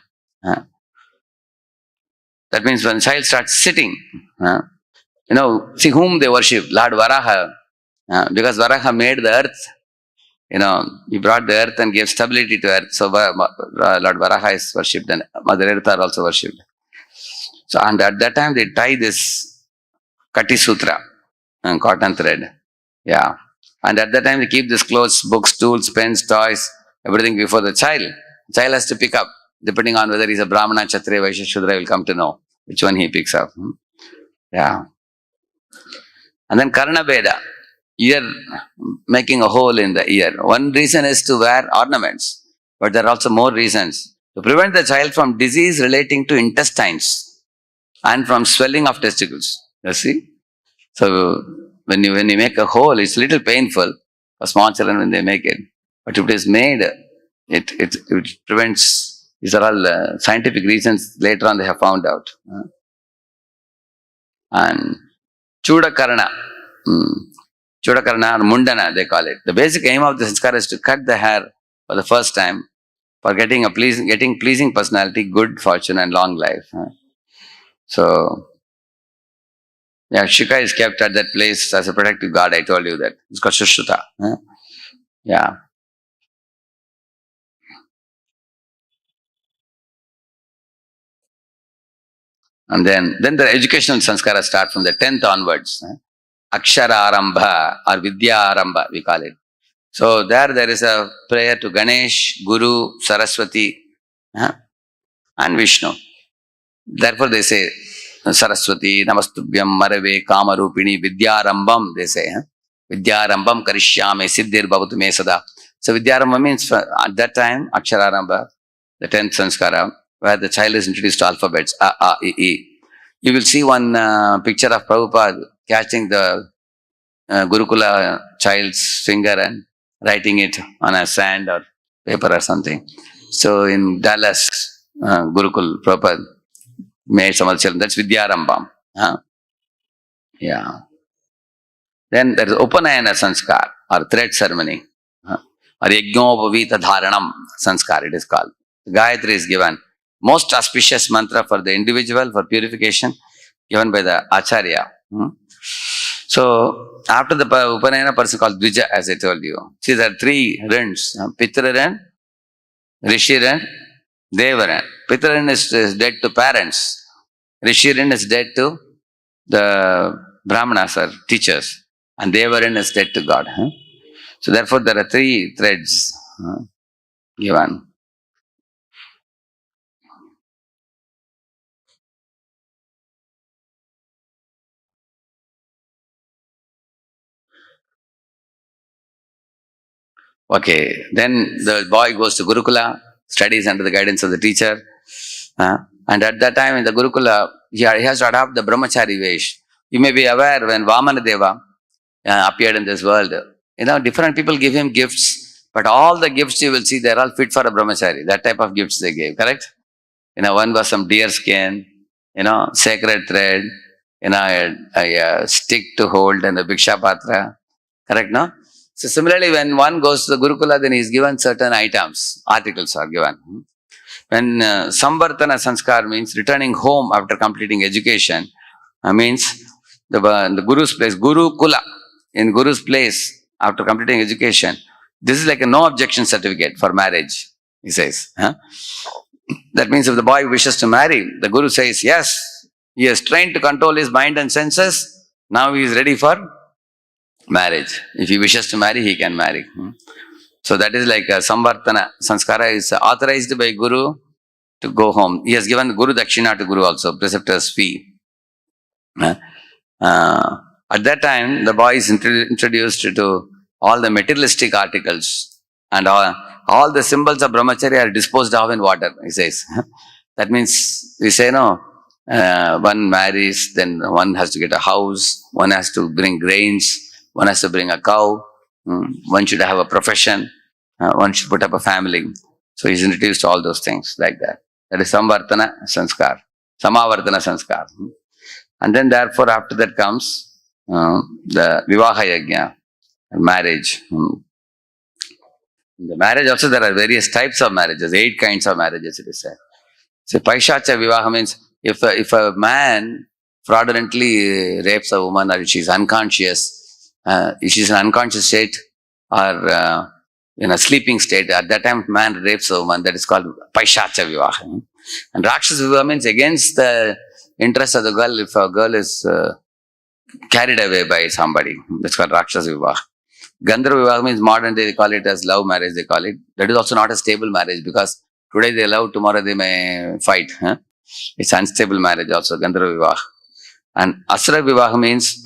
That means when the child starts sitting, see whom they worship, Lord Varaha. Because Varaha made the earth, he brought the earth and gave stability to earth. So Lord Varaha is worshipped and Mother Earth are also worshipped. So and at that time they tie this Kati Sutra, cotton thread. Yeah. And at that time they keep these clothes, books, tools, pens, toys, everything before the child. The child has to pick up, depending on whether he's a Brahmana, Kshatriya, Vaishya, Shudra, will come to know which one he picks up. Yeah. And then Karna Veda, ear, making a hole in the ear. One reason is to wear ornaments, but there are also more reasons. To prevent the child from disease relating to intestines and from swelling of testicles. You see? So when you make a hole, it's a little painful for small children when they make it. But if it is made, it prevents. These are all scientific reasons later on they have found out. And Chudakarana. Chudakarana or Mundana, they call it. The basic aim of the sanskara is to cut the hair for the first time for getting pleasing personality, good fortune, and long life. So, yeah, Shika is kept at that place as a protective guard. I told you that. It's called Shushruta. Yeah. And then the educational sanskara start from the 10th onwards. Akshara Arambha or Vidya Arambha, we call it. So there is a prayer to Ganesh, Guru, Saraswati, and Vishnu. Therefore they say, Saraswati, Namastubhyam, Marave, Kamarupini, Vidyarambam, they say. Vidyarambam Karishyame, Siddhir Bhavatu Me Sada. So Vidyarambam means at that time, Akshararambha, the 10th sanskara, where the child is introduced to alphabets, A, A, I, I. You will see one picture of Prabhupada catching the Gurukula child's finger and writing it on a sand or paper or something. So in Dallas, Gurukul Prabhupada made some other children. That's Vidyarambam. Yeah. Then there is Upanayana Sanskar or thread ceremony. Or Yajnopavita Dharanam Sanskar, it is called. Gayatri is given. Most auspicious mantra for the individual for purification given by the Acharya. So after the Upanayana, person called Dvija, as I told you. See, there are 3 rins. Pitraran, Rishiran, Devaran. Pitraran is dead to parents. Rishiran is dead to the Brahmanas or teachers. And Devaran is dead to God. So therefore there are 3 threads given. Okay, then the boy goes to Gurukula, studies under the guidance of the teacher. And at that time in the Gurukula, he has to adopt the Brahmachari Vesh. You may be aware when Vamanadeva appeared in this world, different people give him gifts, but all the gifts you will see, they're all fit for a Brahmachari. That type of gifts they gave, correct? One was some deer skin, sacred thread, a stick to hold and a Bhiksha Patra, correct, no? So similarly, when one goes to the Gurukula, then he is given certain items, articles are given. When Samvartana Sanskar means returning home after completing education, means the Guru's place, Guru Kula, in Guru's place after completing education. This is like a no objection certificate for marriage, he says. That means if the boy wishes to marry, the Guru says, yes, he has trained to control his mind and senses, now he is ready for marriage. If he wishes to marry, he can marry. So that is like a Samvartana. Sanskara is authorized by Guru to go home. He has given Guru Dakshina to Guru also, preceptor's fee. At that time, the boy is introduced to all the materialistic articles, and all the symbols of brahmacharya are disposed of in water, he says. That means, we say, no, one marries, then one has to get a house, one has to bring grains, one has to bring a cow, one should have a profession, one should put up a family. So he's introduced to all those things like that. That is Samvartana Sanskar, Samavartana Sanskar. And then therefore after that comes the Vivaha Yajna, marriage. In the marriage also there are various types of marriages, 8 kinds of marriages it is said. So Paishacha Vivaha means if a man fraudulently rapes a woman, or she's unconscious, if she's in an unconscious state or in a sleeping state, at that time man rapes a woman, that is called Paishacha Vivaha. And Rakshasa Vivaha means against the interest of the girl, if a girl is carried away by somebody, that's called Rakshasa Vivaha. Gandharva Vivaha means modern day, they call it as love marriage, they call it. That is also not a stable marriage, because today they love, tomorrow they may fight. It's unstable marriage also, Gandharva Vivaha. And Asura Vivaha means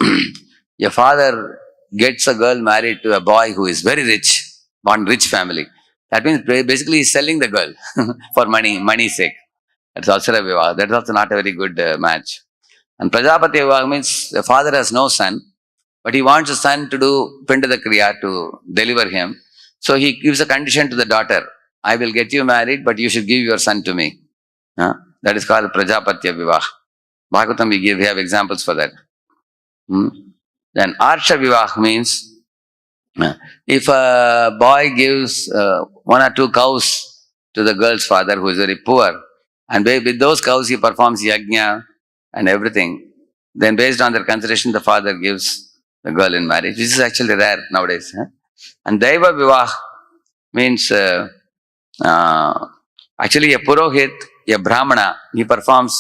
your father gets a girl married to a boy who is very rich, born rich family. That means basically he's selling the girl for money's sake. That's Asura Vivaha. That's also not a very good match. And Prajapati Vivaha means the father has no son, but he wants the son to do Pindada Kriya, to deliver him. So he gives a condition to the daughter, I will get you married, but you should give your son to me. That is called Prajapatya Vivaha. Bhagavatam we have examples for that. Then Arsha Vivaha means if a boy gives 1 or 2 cows to the girl's father who is very poor, and with those cows he performs yajna and everything, then based on their consideration the father gives the girl in marriage, which is actually rare nowadays. And Daiva Vivaha means actually a Purohit, a Brahmana, he performs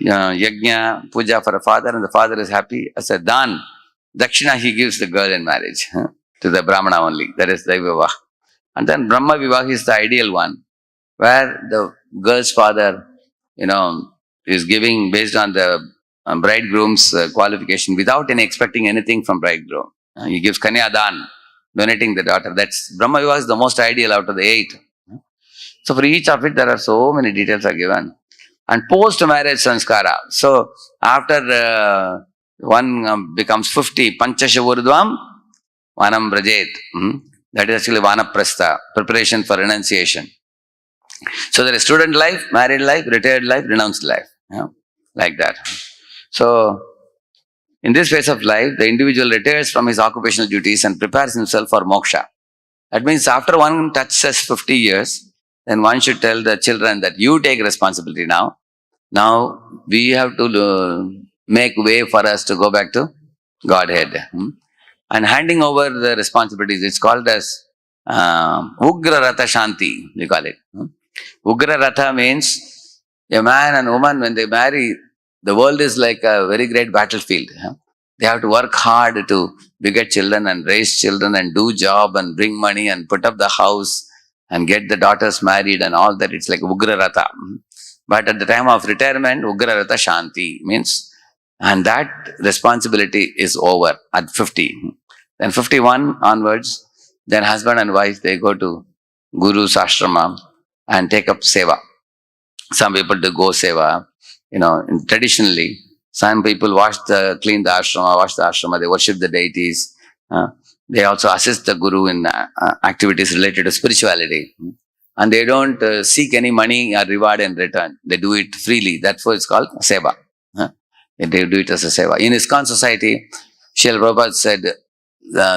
yajna, puja for a father, and the father is happy. As a dan, Dakshina, he gives the girl in marriage to the Brahmana only. That is Daiva Vivaha. And then Brahma Vivaha is the ideal one, where the girl's father, is giving based on the bridegroom's qualification without any expecting anything from bridegroom. He gives Kanyadan, donating the daughter. That's Brahma Vivaha is the most ideal out of the 8. So for each of it, there are so many details are given. And post-marriage sanskara. So after one becomes 50, Panchasha Urdhvam, Vanam Brajet. That is actually Vanaprastha, preparation for renunciation. So there is student life, married life, retired life, renounced life. Like that. So in this phase of life, the individual retires from his occupational duties and prepares himself for moksha. That means after one touches 50 years, then one should tell the children that you take responsibility now. Now we have to make way for us to go back to Godhead. And handing over the responsibilities, it's called as Ugra Ratha Shanti, we call it. Ugra Ratha means a man and woman, when they marry, the world is like a very great battlefield. They have to work hard to beget children and raise children and do job and bring money and put up the house and get the daughters married and all that. It's like Ugra Ratha. But at the time of retirement, Ugra Ratha Shanti means, and that responsibility is over at 50. Then 51 onwards, then husband and wife, they go to Guru's ashrama and take up seva. Some people do go seva. Traditionally, some people clean the ashrama, they worship the deities. They also assist the Guru in activities related to spirituality. And they don't seek any money or reward in return. They do it freely. That's why it's called seva. They do it as a seva. In ISKCON society, Srila Prabhupada said,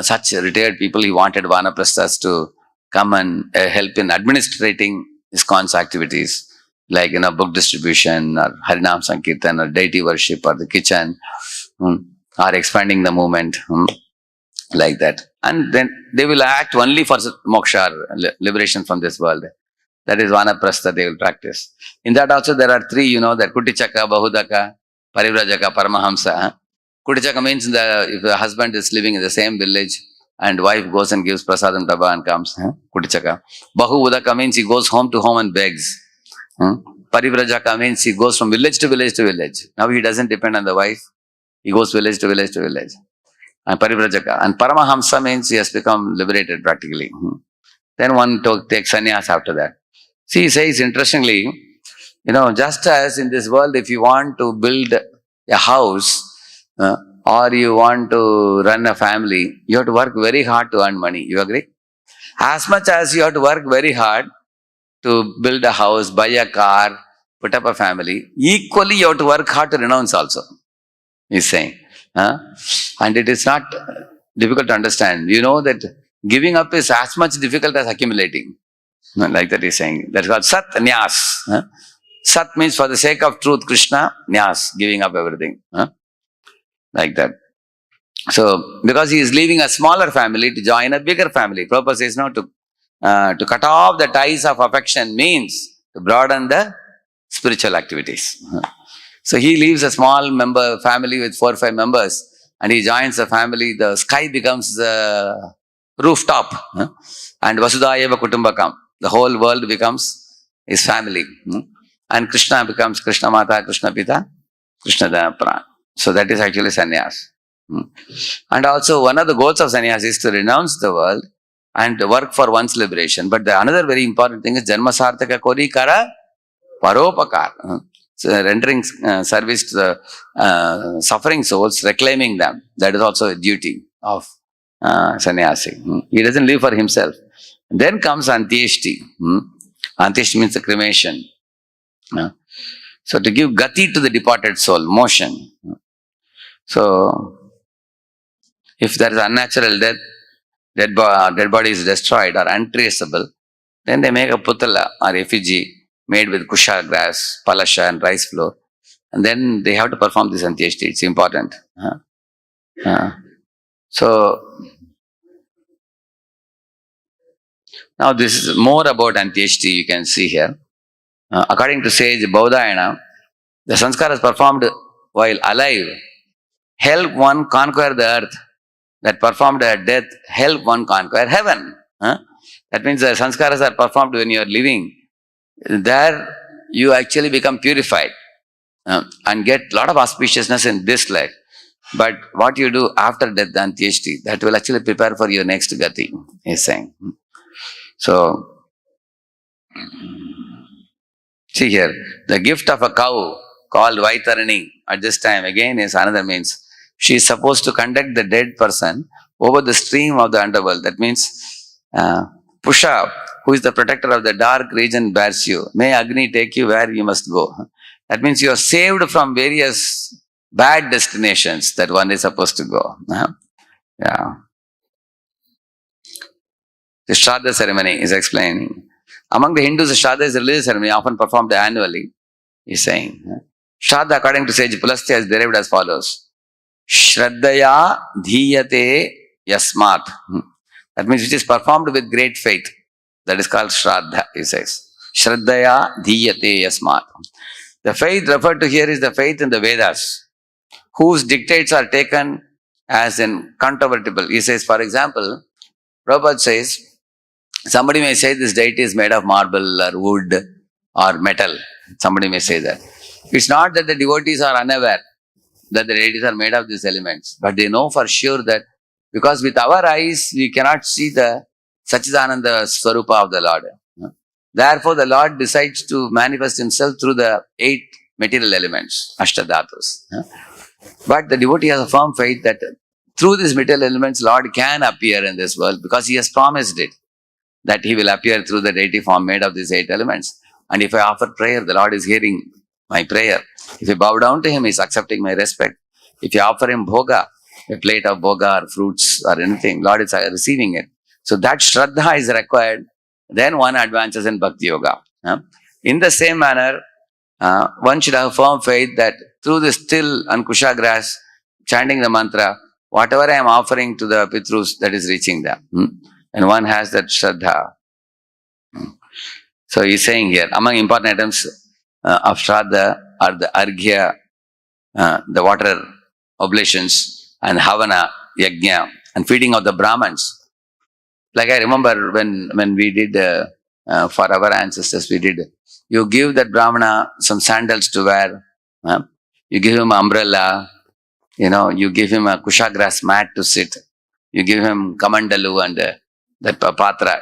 such retired people, he wanted Vanaprasthas to come and help in administrating ISKCON's activities, like book distribution or Harinam Sankirtan or deity worship or the kitchen, or expanding the movement, like that. And then they will act only for moksha, liberation from this world. That is Vanaprastha they will practice. In that also there are three, that Kutichaka, Bahudaka, Parivrajaka, Paramahamsa. Kutichaka means if the husband is living in the same village and wife goes and gives prasadam taba and comes, Kutichaka. Bahudaka means he goes home to home and begs. Parivrajaka means he goes from village to village to village. Now he doesn't depend on the wife. He goes village to village to village. And Parivrajaka. And Paramahamsa means he has become liberated practically. Then one takes sannyas after that. See, he says interestingly, just as in this world, if you want to build a house or you want to run a family, you have to work very hard to earn money. You agree? As much as you have to work very hard to build a house, buy a car, put up a family, equally you have to work hard to renounce also, he's saying. And it is not difficult to understand. You know that giving up is as much difficult as accumulating. Like that he's saying. That's called Sat Nyas. Sat means for the sake of truth, Krishna, Nyas, giving up everything. Like that. So, because he is leaving a smaller family to join a bigger family. Prabhupada says no, to cut off the ties of affection means to broaden the spiritual activities. So he leaves a small family with 4 or 5 members and he joins a family. The sky becomes the rooftop. And Vasudhayeva Kutumbakam. The whole world becomes his family. And Krishna becomes Krishna Mata, Krishna Pita, Krishna Dana. So that is actually sannyas. And also one of the goals of sannyas is to renounce the world and work for one's liberation. But another very important thing is Janma Sarthaka Kori Kara Paropakar. So rendering service to the suffering souls, reclaiming them. That is also a duty of sannyasi. He doesn't live for himself. Then comes Antyeshti. Antyeshti means the cremation. So to give gati to the departed soul, motion. So if there is unnatural death, dead body is destroyed or untraceable, then they make a putala or effigy made with kusha grass, palasha and rice flour. And then they have to perform this Antyeshti. It's important. So now this is more about Antyeshti, you can see here. According to sage Baudhayana, the Samskaras performed while alive help one conquer the earth. That performed at death help one conquer heaven. That means the Samskaras are performed when you are living. There you actually become purified and get a lot of auspiciousness in this life. But what you do after death, the Antyeshti, that will actually prepare for your next gati, he's saying. So, see here, the gift of a cow called Vaitarani at this time again is another means. She is supposed to conduct the dead person over the stream of the underworld. That means Pusha, who is the protector of the dark region, bears you. May Agni take you where you must go. That means you are saved from various bad destinations that one is supposed to go. Yeah. The Shraddha ceremony is explaining. Among the Hindus, the Shraddha is a religious ceremony often performed annually. He's saying. Shraddha, according to sage Pulastya, is derived as follows. Shraddhaya dhiyate yasmat. That means which is performed with great faith. That is called Shraddha, he says. Shraddhaya dhiyate yasmat. The faith referred to here is the faith in the Vedas, whose dictates are taken as incontrovertible. He says, for example, Prabhupada says, somebody may say this deity is made of marble or wood or metal. Somebody may say that. It's not that the devotees are unaware that the deities are made of these elements, but they know for sure that because with our eyes we cannot see the Satchidananda Swarupa of the Lord. Therefore, the Lord decides to manifest himself through the 8 material elements, Ashtadhatus. But the devotee has a firm faith that through these material elements, Lord can appear in this world because he has promised it, that he will appear through the deity form made of these 8 elements. And if I offer prayer, the Lord is hearing my prayer. If I bow down to him, he is accepting my respect. If I offer him bhoga, a plate of bhoga or fruits or anything, Lord is receiving it. So that Shraddha is required. Then one advances in Bhakti Yoga. In the same manner, one should have firm faith that through this till and kusha grass, chanting the mantra, whatever I am offering to the Pitrus, that is reaching them. And one has that Shraddha. So he's saying here, among important items of Shraddha are the Arghya, the water oblations, and Havana, Yajna, and feeding of the Brahmins. Like I remember when we did, for our ancestors, we did, you give that Brahmana some sandals to wear, you give him an umbrella, you give him a kusha grass mat to sit, you give him kamandalu and that patra,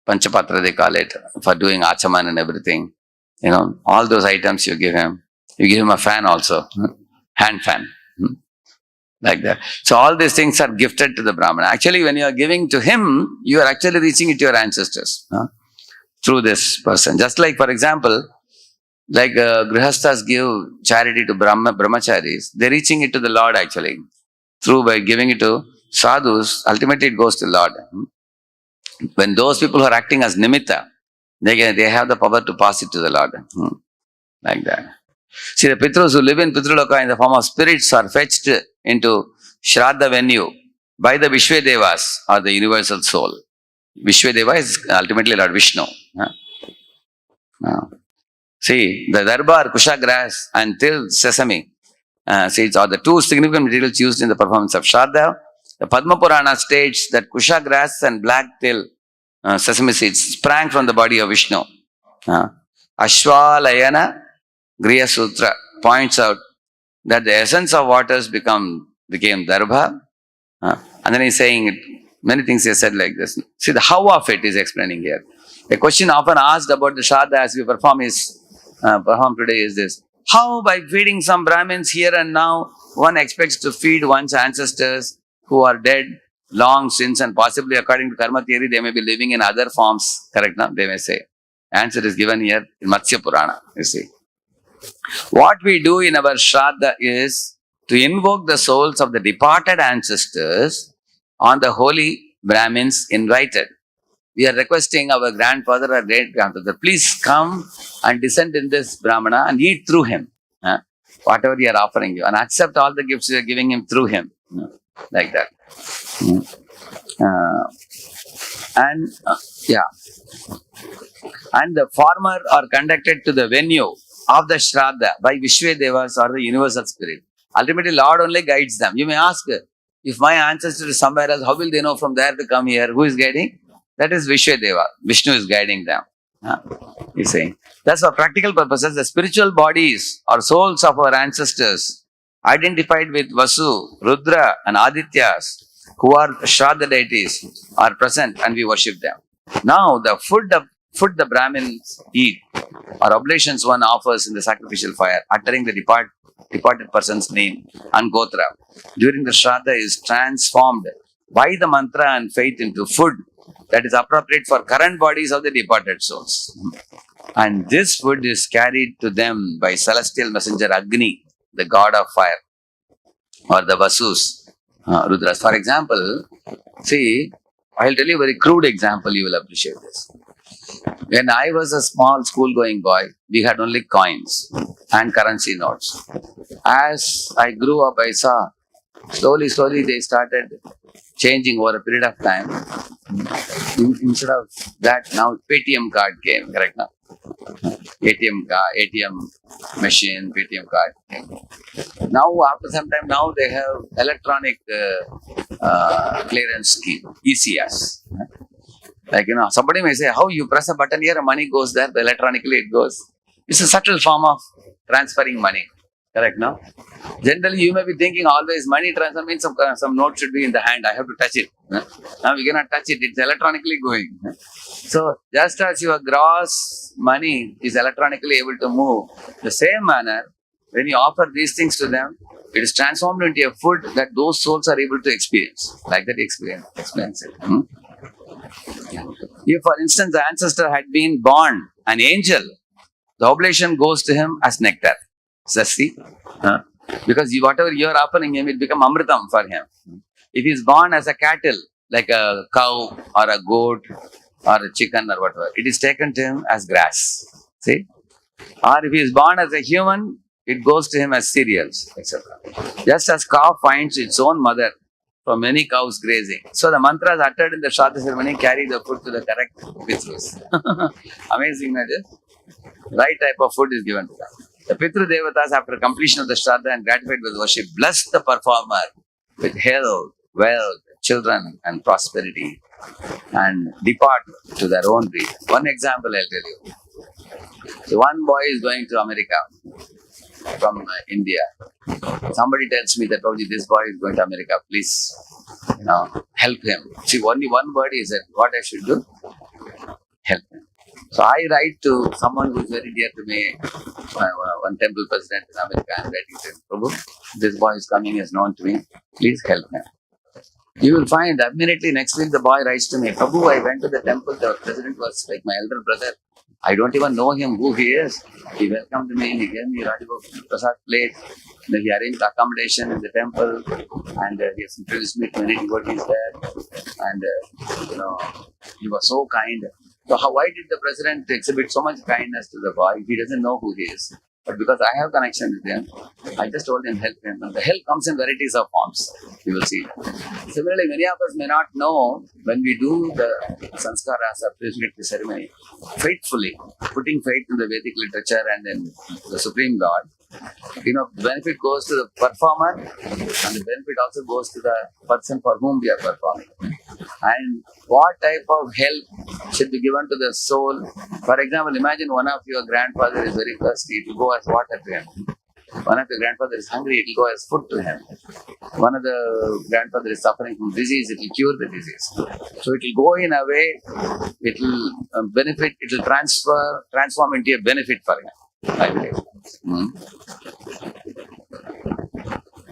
panchapatra they call it, for doing achaman and everything. All those items you give him. You give him a fan also, hand fan, like that. So all these things are gifted to the Brahmana. Actually, when you are giving to him, you are actually reaching it to your ancestors through this person. Just like, for example, like Grihasthas give charity to brahmacharis, they're reaching it to the Lord actually. By giving it to sadhus, ultimately it goes to Lord. When those people who are acting as nimitta, they have the power to pass it to the Lord. Like that. See, the Pitrus who live in Pitraloka in the form of spirits are fetched into Shraddha venue by the Vishvedevas or the universal soul. Vishvedeva is ultimately Lord Vishnu. See, the darbar, kusha grass and till sesame seeds are the two significant materials used in the performance of Shraddha. The Padma Purana states that kusha grass and black till sesame seeds sprang from the body of Vishnu. Ashwalayana Griya Sutra points out that the essence of waters became darbha. And then he's saying many things he said like this. See, the how of it is explaining here. A question often asked about the Shraddha as we perform today is this. How by feeding some Brahmins here and now, one expects to feed one's ancestors who are dead long since, and possibly according to karma theory, they may be living in other forms. Correct, no? They may say. Answer is given here in Matsya Purana, you see. What we do in our Shraddha is to invoke the souls of the departed ancestors on the holy Brahmins invited. We are requesting our grandfather or great grandfather, please come and descend in this Brahmana and eat through him. Whatever we are offering you, and accept all the gifts we are giving him through him. Like that. And the former are conducted to the venue of the Shraddha by Vishvedevas or the universal spirit. Ultimately, Lord only guides them. You may ask, if my ancestor is somewhere else, how will they know from there to come here? Who is guiding? That is Vishvedeva. Vishnu is guiding them. He's saying. Thus, for practical purposes, the spiritual bodies or souls of our ancestors, identified with Vasu, Rudra and Adityas, who are Shraddha deities, are present and we worship them. Now, the food the Brahmins eat or oblations one offers in the sacrificial fire, uttering the departed person's name and gotra during the Shraddha is transformed by the mantra and faith into food that is appropriate for current bodies of the departed souls. And this food is carried to them by celestial messenger Agni, the god of fire, or the Vasus, Rudras. For example, see, I'll tell you a very crude example, you will appreciate this. When I was a small school-going boy, we had only coins and currency notes. As I grew up, I saw slowly they started changing over a period of time. Instead of that, now Paytm card came, correct now? ATM machine, Paytm card came. Now, after some time, now they have electronic clearance scheme, ECS. Like, somebody may say, how you press a button here, money goes there, electronically it goes. It's a subtle form of transferring money. Correct, no? Generally, you may be thinking always money transfer means some note should be in the hand. I have to touch it. Now we cannot touch it. It's electronically going. So, just as your gross money is electronically able to move, the same manner, when you offer these things to them, it is transformed into a food that those souls are able to experience. Like that experience it. If, for instance, the ancestor had been born an angel, the oblation goes to him as nectar. Sasi. Because whatever you are offering him, it become amritam for him. If he is born as a cattle, like a cow or a goat or a chicken or whatever, it is taken to him as grass. See? Or if he is born as a human, it goes to him as cereals, etc. Just as cow finds its own mother from many cows grazing. So the mantras uttered in the Shraddha ceremony carry the food to the correct Pitrus. Amazing, not it? Right type of food is given to them. The Pitru Devatas, after completion of the Shraddha and gratified with worship, bless the performer with health, wealth, children, and prosperity, and depart to their own breed. One example I'll tell you. So one boy is going to America from India. Somebody tells me that, oh, this boy is going to America. Please, help him. See, only one word is that what I should do? Help him. So I write to someone who is very dear to me, one temple president in America. I'm writing to him, Prabhu, this boy is coming, is known to me. Please help him. You will find immediately next week the boy writes to me, Prabhu, I went to the temple. The president was like my elder brother. I don't even know him, who he is. He welcomed me, he gave me Rajabha Prasad plate. Then he arranged accommodation in the temple, and he has introduced me to many devotees there. And he was so kind. So why did the president exhibit so much kindness to the boy if he doesn't know who he is? But because I have connection with him, I just told him, help him. And the help comes in varieties of forms. You will see. Similarly, many of us may not know when we do the Samskaras or purificatory ceremony faithfully, putting faith in the Vedic literature and in the Supreme Lord. The benefit goes to the performer, and the benefit also goes to the person for whom we are performing. And what type of help should be given to the soul? For example, imagine one of your grandfather is very thirsty, it will go as water to him. One of your grandfather is hungry, it will go as food to him. One of the grandfather is suffering from disease, it will cure the disease. So it will go in a way, it will benefit, it will transform into a benefit for him, I believe.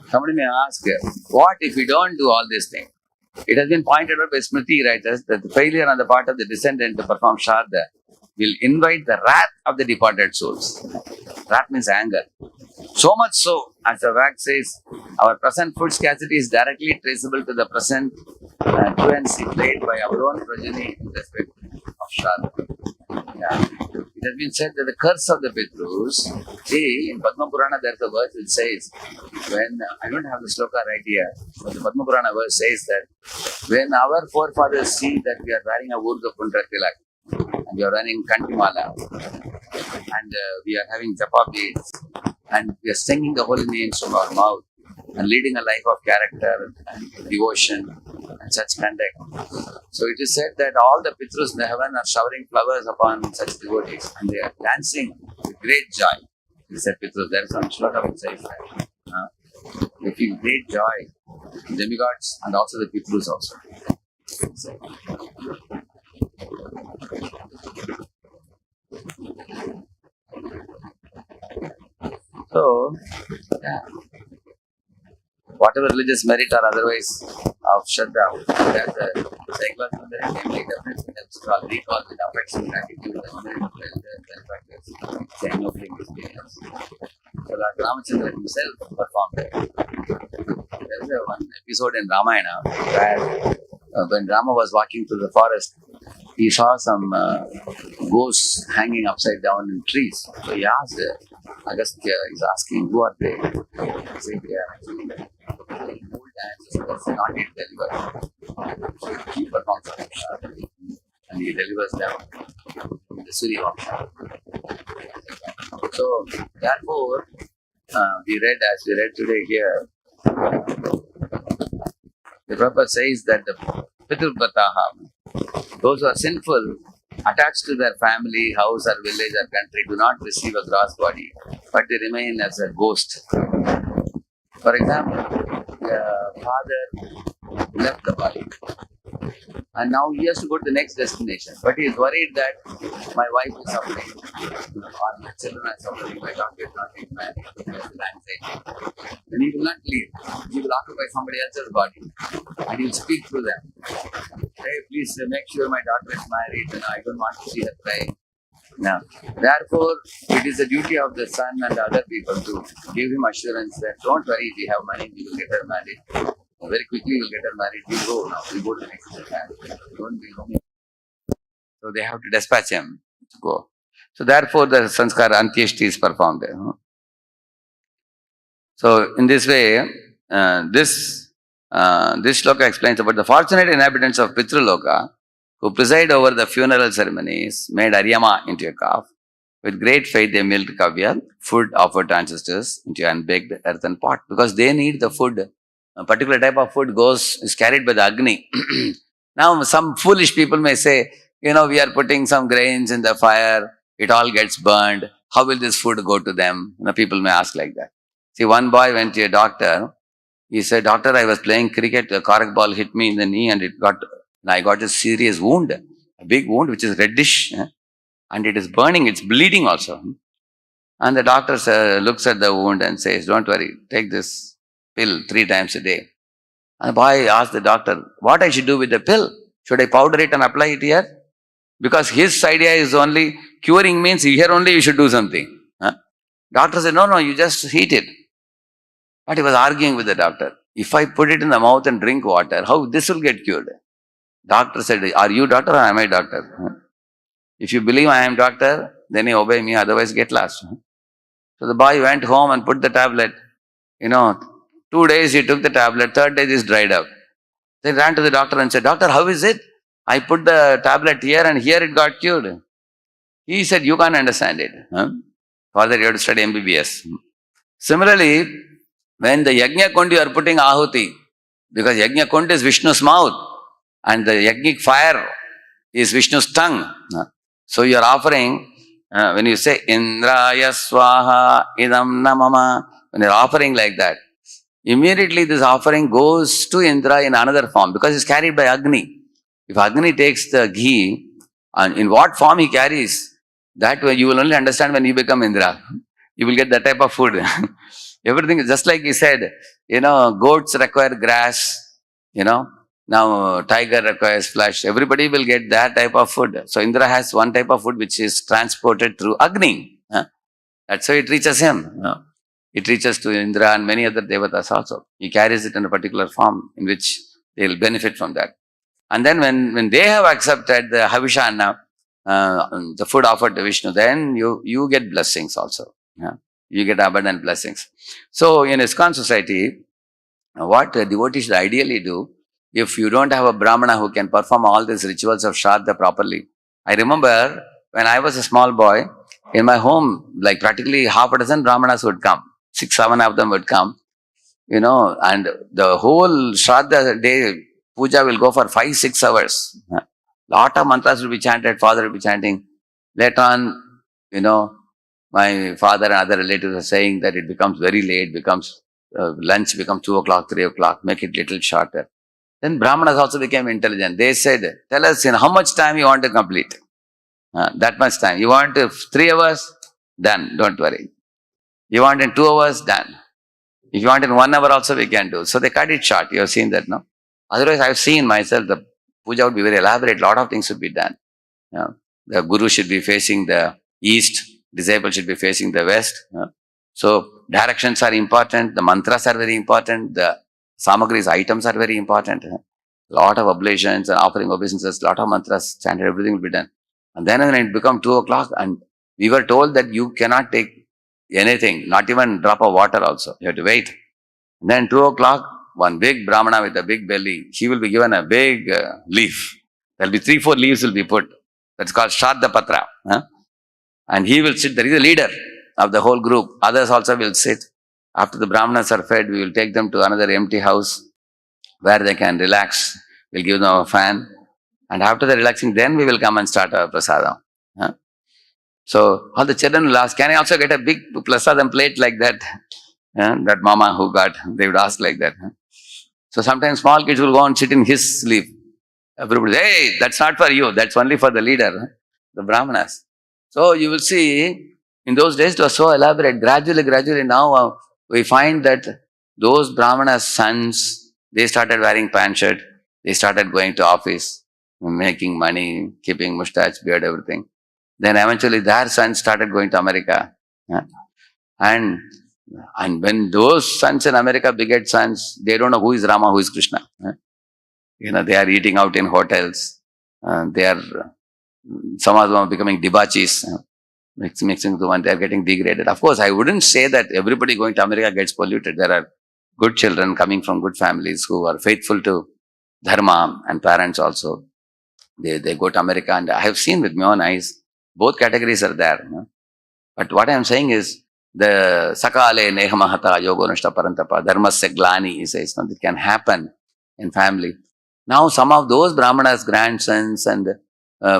Somebody may ask, what if we don't do all these things? It has been pointed out by Smriti writers that the failure on the part of the descendant to perform Shraddha will invite the wrath of the departed souls. Wrath means anger. So much so, as the Vak says, our present food scarcity is directly traceable to the present truancy played by our own progeny in respect of Shraddha. Yeah. It has been said that the curse of the Pitrus, see, in Padma Purana there's a verse which says, when, I don't have the sloka right here, but the Padma Purana verse says that when our forefathers see that we are wearing a Urga Pundra Tilak, and we are running Kantimala, and we are having japa beads, and we are singing the holy names from our mouth, and leading a life of character and devotion and such conduct. So it is said that all the Pitrus in the heaven are showering flowers upon such devotees, and they are dancing with great joy. He said Pitrus, there is some shloka which says that. They feel great joy, demigods and also the Pitrus also. So, yeah. Whatever religious merit or otherwise of Shraddha, that the psychological merit namely definitely helps to recall with affection, gratitude, and merit of benefactors, the ennobling experience. So Lord Ramachandra himself performed it. There is one episode in Ramayana where when Rama was walking through the forest, he saw some ghosts hanging upside down in trees. So he asked, Agastya is asking, who are they? He said, they are actually old ancestors, not yet delivered. So he performs and he delivers them in the Surya Vaksha. So therefore, as we read today here, the Prabhupada says that the Piturpataha, those who are sinful, attached to their family, house or village or country, do not receive a gross body, but they remain as a ghost. For example, the father left the body and now he has to go to the next destination, but he is worried that my wife is suffering, or my children are suffering, my daughter is not being married, anxiety. Then he will not leave. He will occupy somebody else's body and he will speak to them. Hey, please make sure my daughter is married and I don't want to see her crying. Now, therefore, it is the duty of the son and other people to give him assurance that don't worry, we have money, we will get her married. Very quickly, we'll get her married. You go now. You go to the next step. Don't be home. So they have to dispatch him to go. So therefore, the sanskar antyeshti is performed. So in this way, this shloka explains about the fortunate inhabitants of Pitraloka who preside over the funeral ceremonies made Aryama into a calf. With great faith, they milked kavya, food offered to ancestors into an unbaked earthen pot because they need the food. A particular type of food is carried by the Agni. Now, some foolish people may say, we are putting some grains in the fire, it all gets burned. How will this food go to them? People may ask like that. See, one boy went to a doctor. He said, Doctor, I was playing cricket, a cork ball hit me in the knee and I got a serious wound, a big wound which is reddish and it is burning, it's bleeding also. And the doctor looks at the wound and says, don't worry, take this pill 3 times a day. And the boy asked the doctor, what I should do with the pill? Should I powder it and apply it here? Because his idea is only curing means here only you should do something. Doctor said, no, you just heat it. But he was arguing with the doctor. If I put it in the mouth and drink water, how this will get cured? Doctor said, are you doctor or am I doctor? If you believe I am doctor, then you obey me, otherwise get lost. So the boy went home and put the tablet. 2 days he took the tablet, 3rd day this dried up. They ran to the doctor and said, Doctor, how is it? I put the tablet here and here it got cured. He said, you can't understand it. For that you have to study MBBS. Similarly, when the Yajna Kund you are putting Ahuti, because Yajna Kund is Vishnu's mouth and the Yajnic fire is Vishnu's tongue. So you are offering, when you say Indraya Swaha Idam Namama, when you are offering like that, immediately this offering goes to Indra in another form because it's carried by Agni. If Agni takes the ghee, and in what form he carries, that way you will only understand when you become Indra. You will get that type of food. Everything is just like he said, goats require grass, now tiger requires flesh. Everybody will get that type of food. So Indra has one type of food which is transported through Agni. That's how it reaches him. It reaches to Indra and many other devatas also. He carries it in a particular form in which they will benefit from that. And then when they have accepted the Havisha, the food offered to Vishnu, then you get blessings also. You get abundant blessings. So in ISKCON society, what devotees should ideally do, if you don't have a Brahmana who can perform all these rituals of Shraddha properly. I remember when I was a small boy, in my home, like practically half a dozen Brahmanas would come. 6, 7 of them would come, and the whole Shraddha day, puja will go for 5, 6 hours. Lot of mantras will be chanted, father will be chanting. Later on, my father and other relatives are saying that it becomes very late, lunch becomes 2 o'clock, 3 o'clock, make it little shorter. Then Brahmanas also became intelligent. They said, tell us in how much time you want to complete. That much time. You want 3 hours? Done, don't worry. You want in 2 hours? Done. If you want in 1 hour also, we can do. So they cut it short. You have seen that, no? Otherwise, I've seen myself, the puja would be very elaborate. A lot of things should be done. The guru should be facing the east. Disabled should be facing the west. So directions are important. The mantras are very important. The samagris, items are very important. A lot of oblations and offering obeisances, a lot of mantras chanted, everything will be done. And then when it becomes 2 o'clock, and we were told that you cannot take anything, not even drop of water also. You have to wait. And then 2 o'clock, one big Brahmana with a big belly, he will be given a big leaf. There will be 3, 4 leaves will be put. That's called Shraddha Patra. And he will sit, there is a leader of the whole group. Others also will sit. After the Brahmanas are fed, we will take them to another empty house where they can relax. We'll give them a fan. And after the relaxing, then we will come and start our prasadam. So all the children will ask, can I also get a big prasadam plate like that? That mama who got, they would ask like that. So sometimes small kids will go and sit in his sleep. Everybody, hey, that's not for you. That's only for the leader, the Brahmanas. So you will see, in those days it was so elaborate. Gradually now we find that those Brahmanas' sons, they started wearing pant shirt. They started going to office, making money, keeping mustache, beard, everything. Then eventually their sons started going to America. And when those sons in America beget sons, they don't know who is Rama, who is Krishna. They are eating out in hotels. They are, some of them are becoming debauchees. Mixing the one, they are getting degraded. Of course, I wouldn't say that everybody going to America gets polluted. There are good children coming from good families who are faithful to Dharma, and parents also. They go to America, and I have seen with my own eyes, both categories are there. But what I am saying is, the Sakale Nehamahata Yogo Nishta Parantapa, Dharmasya Glani, he says, it can happen in family. Now, some of those Brahmanas' grandsons and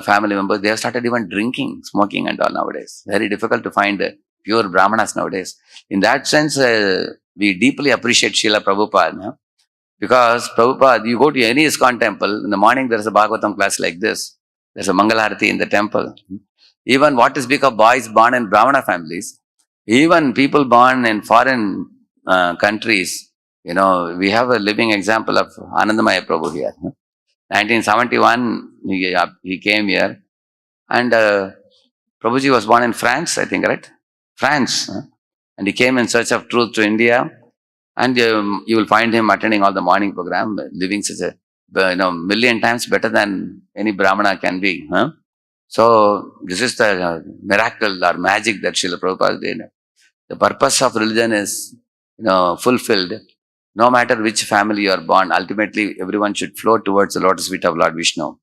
family members, they have started even drinking, smoking and all nowadays. Very difficult to find pure Brahmanas nowadays. In that sense, we deeply appreciate Srila Prabhupada. Because Prabhupada, you go to any ISKCON temple, in the morning there is a Bhagavatam class like this. There's a Mangalarati in the temple. Even what to speak of boys born in Brahmana families, even people born in foreign countries, we have a living example of Anandamaya Prabhu here. 1971, he came here, and Prabhuji was born in France, I think, right? France. And he came in search of truth to India. And you will find him attending all the morning program, living such a million times better than any Brahmana can be. So this is the miracle or magic that Srila Prabhupada did. The purpose of religion is fulfilled. No matter which family you are born, ultimately everyone should flow towards the lotus feet of Lord Vishnu.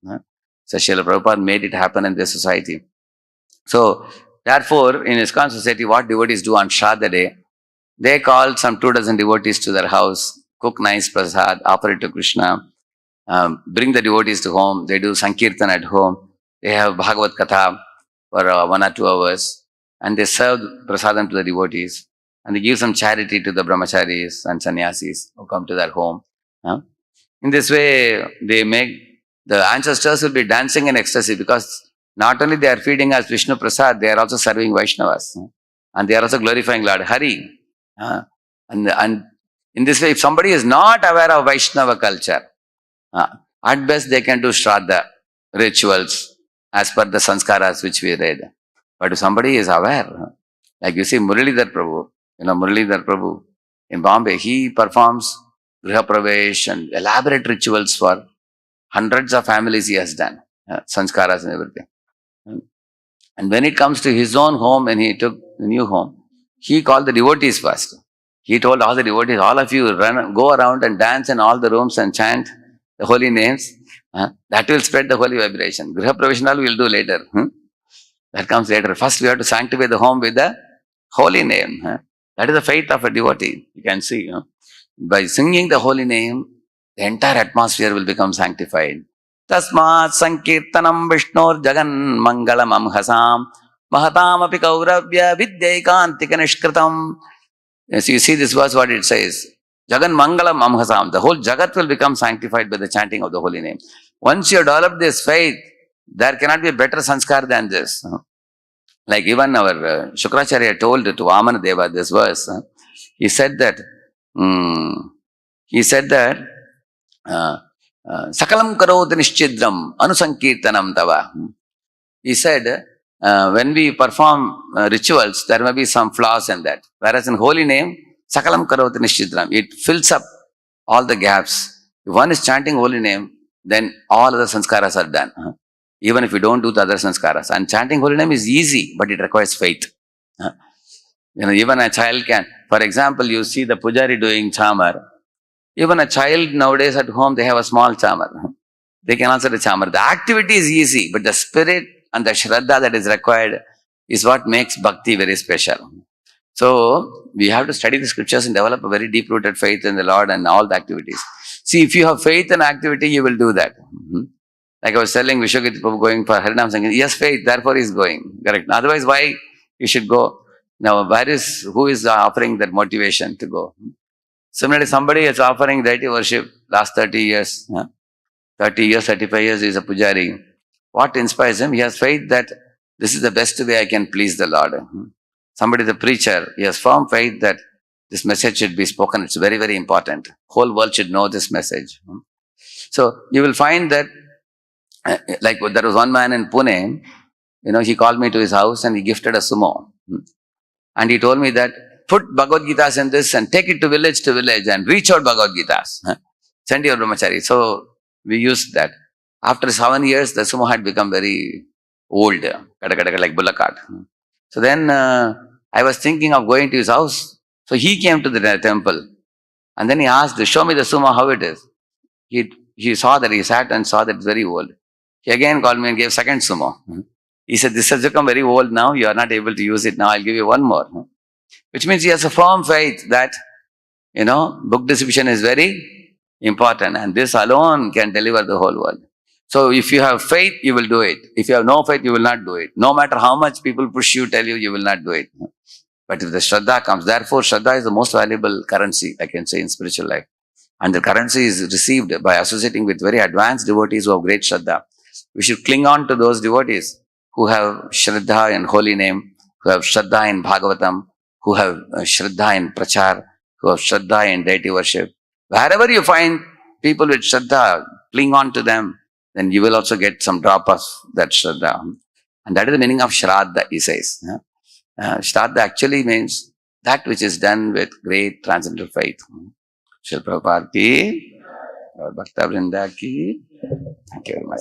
So Srila Prabhupada made it happen in this society. So therefore, in ISKCON society, what devotees do on Shraddha day, they call some 24 devotees to their house, cook nice prasad, offer it to Krishna, bring the devotees to home. They do Sankirtan at home. They have Bhagavad Katha for 1 or 2 hours, and they serve prasadam to the devotees, and they give some charity to the brahmacharis and sannyasis who come to their home. In this way, they make the ancestors will be dancing in ecstasy, because not only they are feeding us Vishnu Prasad, they are also serving Vaishnavas, and they are also glorifying Lord Hari. And in this way, if somebody is not aware of Vaishnava culture, at best they can do Shraddha rituals as per the Samskaras which we read. But if somebody is aware, like you see Muralidhar Prabhu in Bombay, he performs Griha Pravesh and elaborate rituals for hundreds of families he has done, Samskaras and everything. And when it comes to his own home, when he took the new home, he called the devotees first. He told all the devotees, all of you go around and dance in all the rooms and chant the holy names. That will spread the holy vibration. Griha Pravesh we will do later. That comes later. First we have to sanctify the home with the holy name. That is the faith of a devotee. You can see. By singing the holy name, the entire atmosphere will become sanctified. Tasmat Sankirtanam Vishnor Jagan Mangalam Amhasam Mahatam Api Kauravya Vidyaikantika Nishkritam. Yes, you see this verse, what it says. Jagan Mangalam Amhasam. The whole Jagat will become sanctified by the chanting of the holy name. Once you develop this faith, there cannot be a better sanskar than this. Like even our Shukracharya told to Vamana Deva this verse. He said that Sakalam karoti nishchidram anusankirtanam tava. He said, when we perform rituals, there may be some flaws in that. Whereas in holy name, Sakalam karoti nishchidram, it fills up all the gaps. If one is chanting holy name, then all other sanskaras are done. Even if you don't do the other sanskaras. And chanting holy name is easy, but it requires faith. Even a child can. For example, you see the pujari doing chamar. Even a child nowadays at home, they have a small chamar. They can answer the chamar. The activity is easy, but the spirit and the shraddha that is required is what makes bhakti very special. So, we have to study the scriptures and develop a very deep-rooted faith in the Lord and all the activities. See, if you have faith and activity, you will do that. Like I was telling Vishwagit Prabhu going for Harinam Sankirtan, he has faith, therefore he is going. Correct. Otherwise, why you should go? Now, who is offering that motivation to go? Similarly, somebody is offering deity worship last 30 years. 30 years, 35 years, he is a pujari. What inspires him? He has faith that this is the best way I can please the Lord. Somebody is a preacher. He has firm faith that this message should be spoken. It's very, very important. Whole world should know this message. So, you will find that, like there was one man in Pune, he called me to his house and he gifted a sumo. And he told me that put Bhagavad Gitas in this and take it to village and reach out Bhagavad Gitas. Send your brahmachari. So we used that. After 7 years, the sumo had become very old, like bullock cart. So then I was thinking of going to his house. So he came to the temple and then he asked, show me the sumo, how it is. He saw that, he sat and saw that it's very old. He again called me and gave second sumo. He said, this has become very old now, you are not able to use it now, I'll give you one more. Which means he has a firm faith that, book distribution is very important and this alone can deliver the whole world. So if you have faith, you will do it. If you have no faith, you will not do it. No matter how much people push you, tell you, you will not do it. But if the Shraddha comes, therefore Shraddha is the most valuable currency, I can say, in spiritual life. And the currency is received by associating with very advanced devotees who have great Shraddha. We should cling on to those devotees who have Shraddha in holy name, who have Shraddha in Bhagavatam, who have Shraddha in Prachar, who have Shraddha in deity worship. Wherever you find people with Shraddha, cling on to them, then you will also get some drop of that Shraddha. And that is the meaning of Shraddha, he says. Shraddha actually means that which is done with great transcendental faith. Srila Prabhupada ki, Bhakta Vrinda ki. Thank you very much.